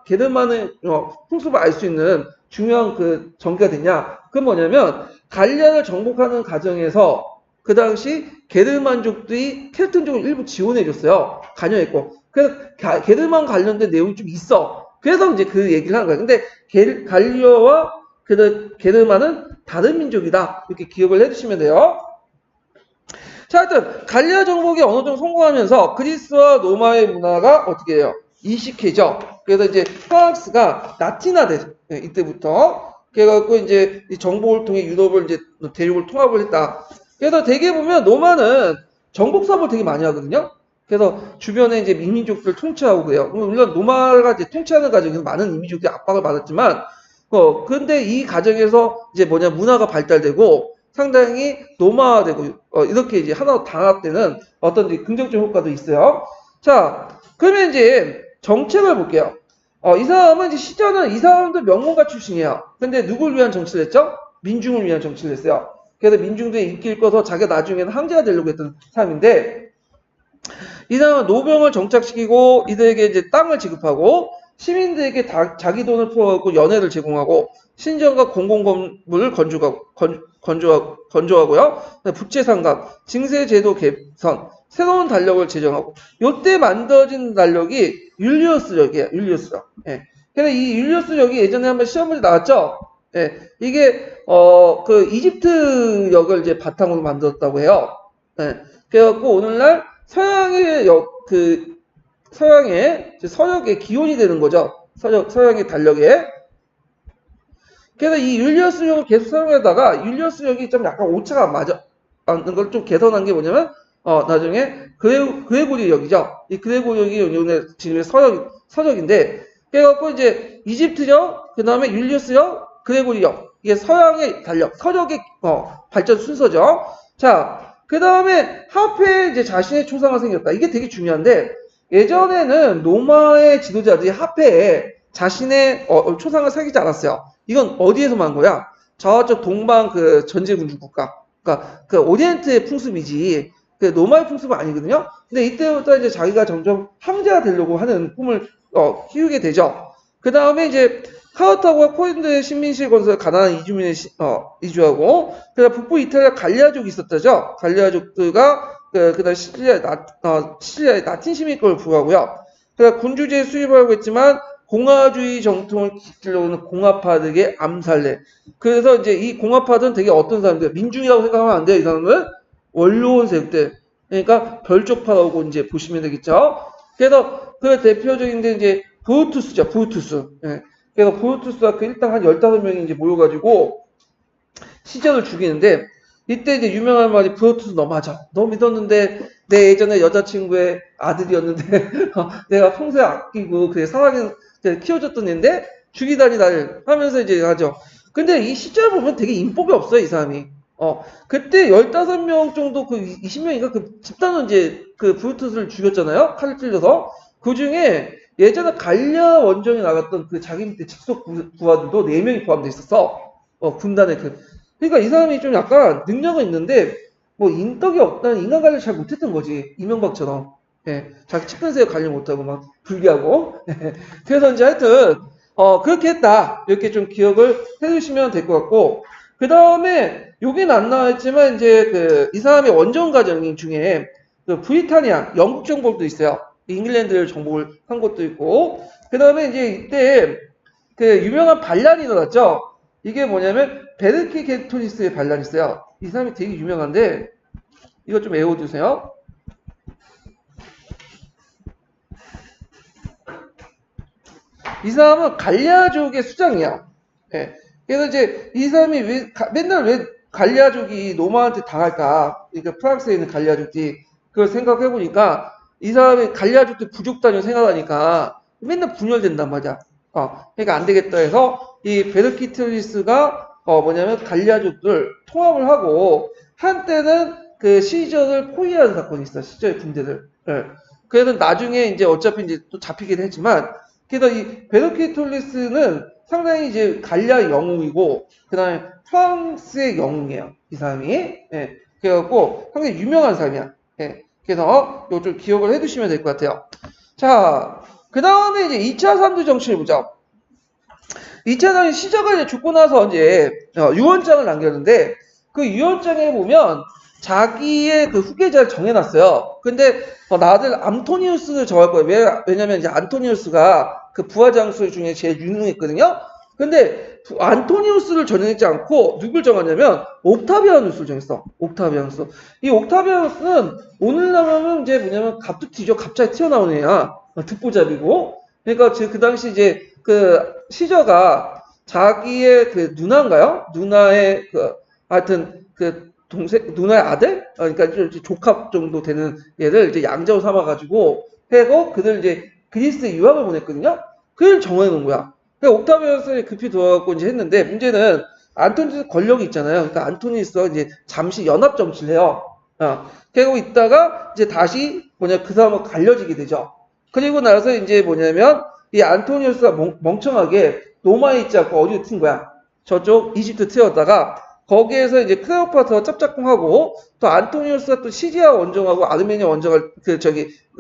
게르만의 풍습을 알 수 있는 중요한 그 정기가 되냐? 그건 뭐냐면 갈리아를 정복하는 과정에서 그 당시 게르만족들이 켈튼족을 일부 지원해줬어요. 관여했고. 그래서 게르만 관련된 내용이 좀 있어. 그래서 이제 그 얘기를 하는 거야. 근데 갈리아와 게르만은 다른 민족이다. 이렇게 기억을 해주시면 돼요. 자, 하여튼 갈리아 정복이 어느 정도 성공하면서 그리스와 로마의 문화가 어떻게 해요? 이식해져. 그래서 이제 프랑스가 라틴화돼. 이때부터. 그래갖고 이제 이 정복을 통해 유럽을 이제 대륙을 통합을 했다. 그래서 대개 보면 로마는 정복 사업을 되게 많이 하거든요. 그래서 주변에 이제 이민족들 통치하고 그래요. 물론 로마가 이제 통치하는 과정에서 많은 이민족들이 압박을 받았지만, 근데 이 과정에서 이제 문화가 발달되고 상당히 로마화되고 이렇게 이제 하나 단합되는 어떤 긍정적 효과도 있어요. 자, 그러면 이제 정책을 볼게요. 이 사람은 이제 시저는 이 사람도 명문가 출신이에요. 근데 누굴 위한 정치를 했죠? 민중을 위한 정치를 했어요. 그래서 민중들의 인기를 끌어서 자기가 나중에는 황제가 되려고 했던 사람인데, 이 사람은 노병을 정착시키고 이들에게 이제 땅을 지급하고 시민들에게 자기 돈을 풀어갖고 연회를 제공하고 신전과 공공건물을 건조하고요. 부채상각, 징세제도 개선, 새로운 달력을 제정하고 요때 만들어진 달력이 율리우스력이에요. 율리우스력. 예. 그래서 이 율리우스력이 예전에 한번 시험 문제 나왔죠. 예. 이게 그 이집트력을 이제 바탕으로 만들었다고 해요. 예. 그래갖고 오늘날 서양의 서양의 서역의 기원이 되는 거죠. 서양의 달력에. 그래서 이 율리우스력을 계속 사용하다가 율리우스력이 좀 약간 오차가 맞는 걸 좀 개선한 게 뭐냐면 나중에 그레고리력이죠. 이 그레고리력이 지금의 서적인데 그래갖고 이제 이집트력, 그 다음에 율리우스력, 그레고리력 이게 서양의 달력, 서적의 발전 순서죠. 자, 그 다음에 하페에 이제 자신의 초상화가 생겼다. 이게 되게 중요한데 예전에는 로마의 지도자들이 하페에 자신의 초상을 새기지 않았어요. 이건 어디에서만 한 거야? 저쪽 동방 그 전제군주 국가, 그러니까 그 오리엔트의 풍습이지 그 로마의 풍습은 아니거든요. 근데 이때부터 이제 자기가 점점 황제가 되려고 하는 꿈을 키우게 되죠. 그 다음에 이제 카르타고와 코린도의 신민실 건설 가난한 이주민을 이주하고 그다음 북부 이탈리아 갈리아족이 있었다죠. 갈리아족들과 그다음 시칠리아의 라틴 시민권을 부여하고요. 그다음 군주제 수입을 하고 있지만 공화주의 정통을 지키려는 공화파들에게 암살래. 그래서 이제 이 공화파들은 되게 어떤 사람들, 민중이라고 생각하면 안 돼요. 이 사람은 원로원 세력들. 그러니까 별쪽파라고 이제 보시면 되겠죠. 그래서 그 대표적인 게 이제 브루투스죠. 브루투스. 예. 그래서 브루투스가 그 일당 한 15명이 이제 모여가지고 시저를 죽이는데 이때 이제 유명한 말이 브루투스 너 맞아. 너 믿었는데 내 예전에 여자친구의 아들이었는데 내가 평소에 아끼고 그래 사랑해 키워줬던 애인데 죽이다니 나를 하면서 이제 하죠. 근데 이 시절 보면 되게 인복이 없어요, 이 사람이. 그때 15명 정도 그 20명인가 그 집단은 이제 그 브루투스를 죽였잖아요. 칼을 찔러서. 그 중에 예전에 갈리아 원정에 나갔던 그 자기 밑에 직속 부하들도 4명이 포함되어 있었어. 군단에 그러니까 이 사람이 좀 약간 능력은 있는데 뭐 인덕이 없다는 인간 관리를 잘 못했던 거지. 이명박처럼. 예, 자기 측근세에 관리 못하고 막 불기하고. 그래서 이제 하여튼 그렇게 했다. 이렇게 좀 기억을 해주시면 될 것 같고 그 다음에 여기는 안 나와있지만 이제 이 사람의 원정 과정 중에 그 브리타니아 영국 정복도 있어요. 잉글랜드를 정복을 한 것도 있고 그 다음에 이제 이때 그 유명한 반란이 일어났죠. 이게 뭐냐면 베르키게토리스의 반란이 있어요. 이 사람이 되게 유명한데 이거 좀 외워두세요. 이 사람은 갈리아족의 수장이야. 예. 그래서 이제 이 사람이 맨날 왜 갈리아족이 로마한테 당할까? 그러니까 프랑스에 있는 갈리아족이 그걸 생각해 보니까 이 사람이 갈리아족들 부족 단위로 생각하니까 맨날 분열된단 말이야. 그러니까 안 되겠다 해서 이 베르키토리스가 뭐냐면 갈리아족들 통합을 하고 한때는 그 시저를 포위하는 사건이 있어. 시저의 군대들. 예. 그래서 나중에 이제 어차피 이제 또 잡히긴 했지만 그래서 이 베르키토리스는 상당히 이제 갈리아 영웅이고 그다음에 프랑스의 영웅이에요. 이 사람이. 예. 그래갖고 상당히 유명한 사람이야. 예. 그래서 이거 좀 기억을 해두시면 될 것 같아요. 자, 그 다음에 이제 2차 삼두 정치를 보자. 2차 삼두 시저가 이제 죽고 나서 이제 유언장을 남겼는데 그 유언장에 보면 자기의 그 후계자를 정해놨어요. 근데 나들 안토니우스를 정할 거예요. 왜냐면 이제 안토니우스가 그 부하 장수 중에 제일 유능했거든요. 근데 안토니우스를 정했지 않고 누굴 정하냐면 옥타비아누스를 정했어. 옥타비아누스. 이 옥타비아누스는 오늘날은 이제 뭐냐면 갑툭튀죠. 갑자기 튀어나오는 애야. 듣보잡이고. 그러니까 그 당시 이제 그 시저가 자기의 그 누나인가요? 누나의 하여튼 누나의 아들? 그러니까 조카 정도 되는 얘를 이제 양자로 삼아가지고 해고 그들 이제 그리스에 유학을 보냈거든요. 그걸 정해놓은 거야. 그러니까 옥타비아누스에 급히 들어가고 이제 했는데 문제는 안토니우스 권력이 있잖아요. 그러니까 안토니우스가 이제 잠시 연합 정치를 해요. 그리고 있다가 이제 다시 그 사람하고 갈려지게 되죠. 그리고 나서 이제 뭐냐면 이 안토니우스가 멍청하게 로마에 있지 않고 어디로 튄 거야. 저쪽 이집트 튀었다가 거기에서 이제 클레오파트라 짭짝꿍하고 또 안토니우스가 또 시리아 원정하고 아르메니아 원정할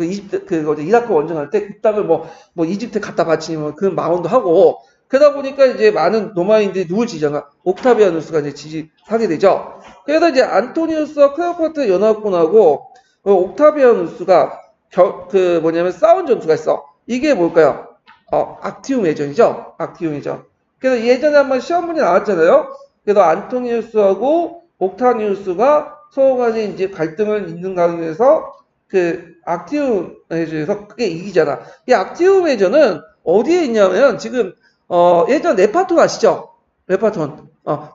이집트 이라크 원정할 때 그 땅을 뭐 이집트 갖다 바치니 뭐 그 마운드 하고 그러다 보니까 이제 많은 로마인들이 누굴 지지하나 옥타비아누스가 이제 지지하게 되죠. 그래서 이제 안토니우스와 클레오파트라 연합군하고 옥타비아누스가 싸운 전투가 있어. 이게 뭘까요? 악티움 해전이죠. 악티움 해전. 그래서 예전에 한번 시험 문제 나왔잖아요. 그래서 안토니우스하고 옥타니우스가 서로 간에 이제 갈등을 있는 가운데서 그 악티움 해전에서 크게 이기잖아. 이 악티움 해전은 어디에 있냐면 지금 예전 레파톤 아시죠? 레파톤.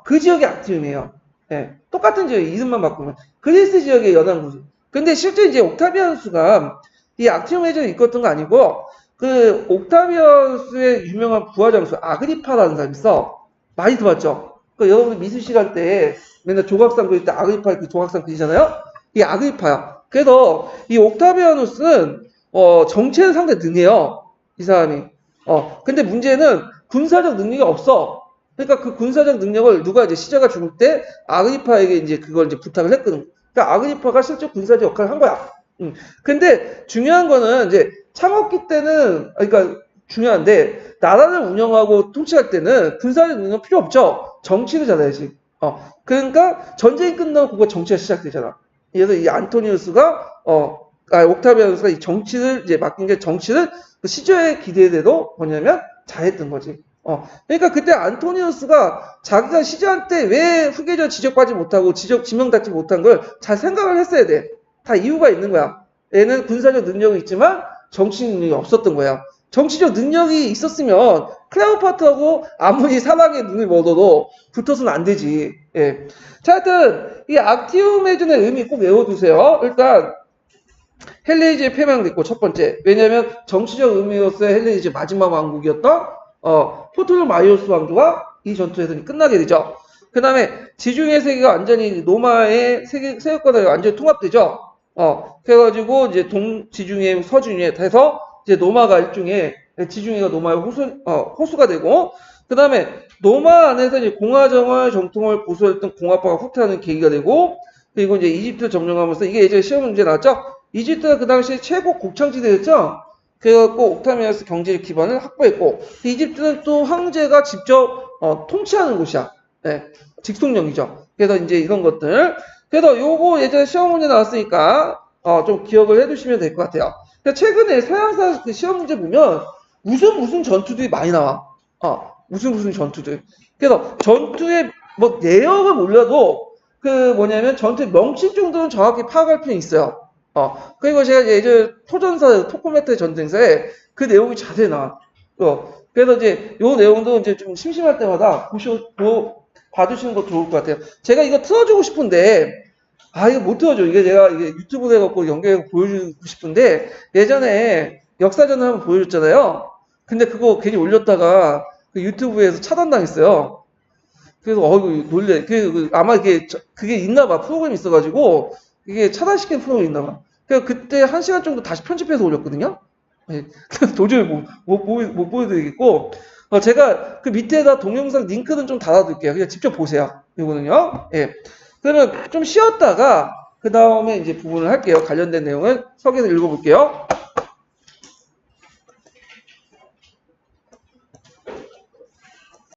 그 지역이 악티움이에요. 예, 똑같은 지역 이름만 바꾸면 그리스 지역의 연안구지. 근데 실제 이제 옥타비아누스가 이 악티움 해전에 이끌었던 거 아니고 그 옥타비아누스의 유명한 부하장수 아그리파라는 사람이 있어. 많이 들어봤죠? 그 여러분 미술 시간 때 맨날 조각상 그릴 때 아그리파 그 조각상 그리잖아요? 이게 아그리파야. 그래서 이 옥타비아누스는 정치에는 상당히 능해요. 이 사람이. 근데 문제는 군사적 능력이 없어. 그러니까 그 군사적 능력을 누가 이제 시자가 죽을 때 아그리파에게 이제 그걸 이제 부탁을 했거든. 그러니까 아그리파가 실제 군사적 역할을 한 거야. 근데 중요한 거는 이제 창업기 때는 그러니까 중요한데 나라를 운영하고 통치할 때는 군사적 능력 필요 없죠. 정치를 잘해야지. 그러니까 전쟁이 끝나고 그거 정치가 시작되잖아. 그래서 이 안토니우스가 옥타비아누스가 이 정치를 이제 맡긴 게 정치를 그 시저의 기대대로 뭐냐면 잘했던 거지. 그러니까 그때 안토니우스가 자기가 시저한테 왜 후계자 지적받지 못하고 지명받지 못한 걸 잘 생각을 했어야 돼. 다 이유가 있는 거야. 얘는 군사적 능력이 있지만 정치 능력이 없었던 거야. 정치적 능력이 있었으면 클레오파트라고 아무리 사랑의 눈을 멀어도 붙어서는 안 되지. 예. 자, 하여튼 이 악티움 해전의 의미 꼭 외워두세요. 일단 헬레니즈의 패망됐고 첫 번째. 왜냐하면 정치적 의미로서 헬레니즈 마지막 왕국이었던 포톨로마이오스 왕조가 이 전투에서 끝나게 되죠. 그 다음에 지중해 세계가 완전히 로마의 세계권에 완전히 통합되죠. 그래가지고 이제 동지중해, 서중해 해서 이제 로마가 일종의 지중해가 로마의 호수가 되고, 그 다음에 로마 안에서 이제 공화정월 정통을 보수했던 공화파가 후퇴하는 계기가 되고, 그리고 이제 이집트를 점령하면서 이게 예전에 시험 문제 나왔죠. 이집트가 그 당시에 최고 곡창지대였죠. 그래갖고 옥타비아누스 경제 기반을 확보했고, 이집트는 또 황제가 직접 통치하는 곳이야. 네, 직속령이죠. 그래서 이제 이런 것들. 그래서 요거 예전에 시험 문제 나왔으니까 좀 기억을 해두시면 될 것 같아요. 최근에 서양사 그 시험 문제 보면 무슨 전투들이 많이 나와. 무슨 전투들. 그래서 전투의 뭐 내역을 몰라도 그 뭐냐면 전투의 명칭 정도는 정확히 파악할 필요는 있어요. 그리고 제가 예전 토전사, 토코메트 전쟁사에 그 내용이 자세히 나와. 그래서 이제 요 내용도 이제 좀 심심할 때마다 봐주시는 것도 좋을 것 같아요. 제가 이거 틀어주고 싶은데, 이거 못 틀어줘. 제가 유튜브에 해갖고 연결해서 보여주고 싶은데, 예전에 역사전을 한번 보여줬잖아요. 근데 그거 괜히 올렸다가 그 유튜브에서 차단당했어요. 그래서, 놀래. 아마 그게 있나봐. 프로그램이 있어가지고, 이게 차단시킨 프로그램이 있나봐. 그래서 그때 1시간 정도 다시 편집해서 올렸거든요. 도저히 못 보여드리겠고, 제가 그 밑에다 동영상 링크는 좀 달아둘게요. 그냥 직접 보세요. 이거는요. 예. 그러면 좀 쉬었다가 그 다음에 이제 부분을 할게요. 관련된 내용은 서기에서 읽어볼게요.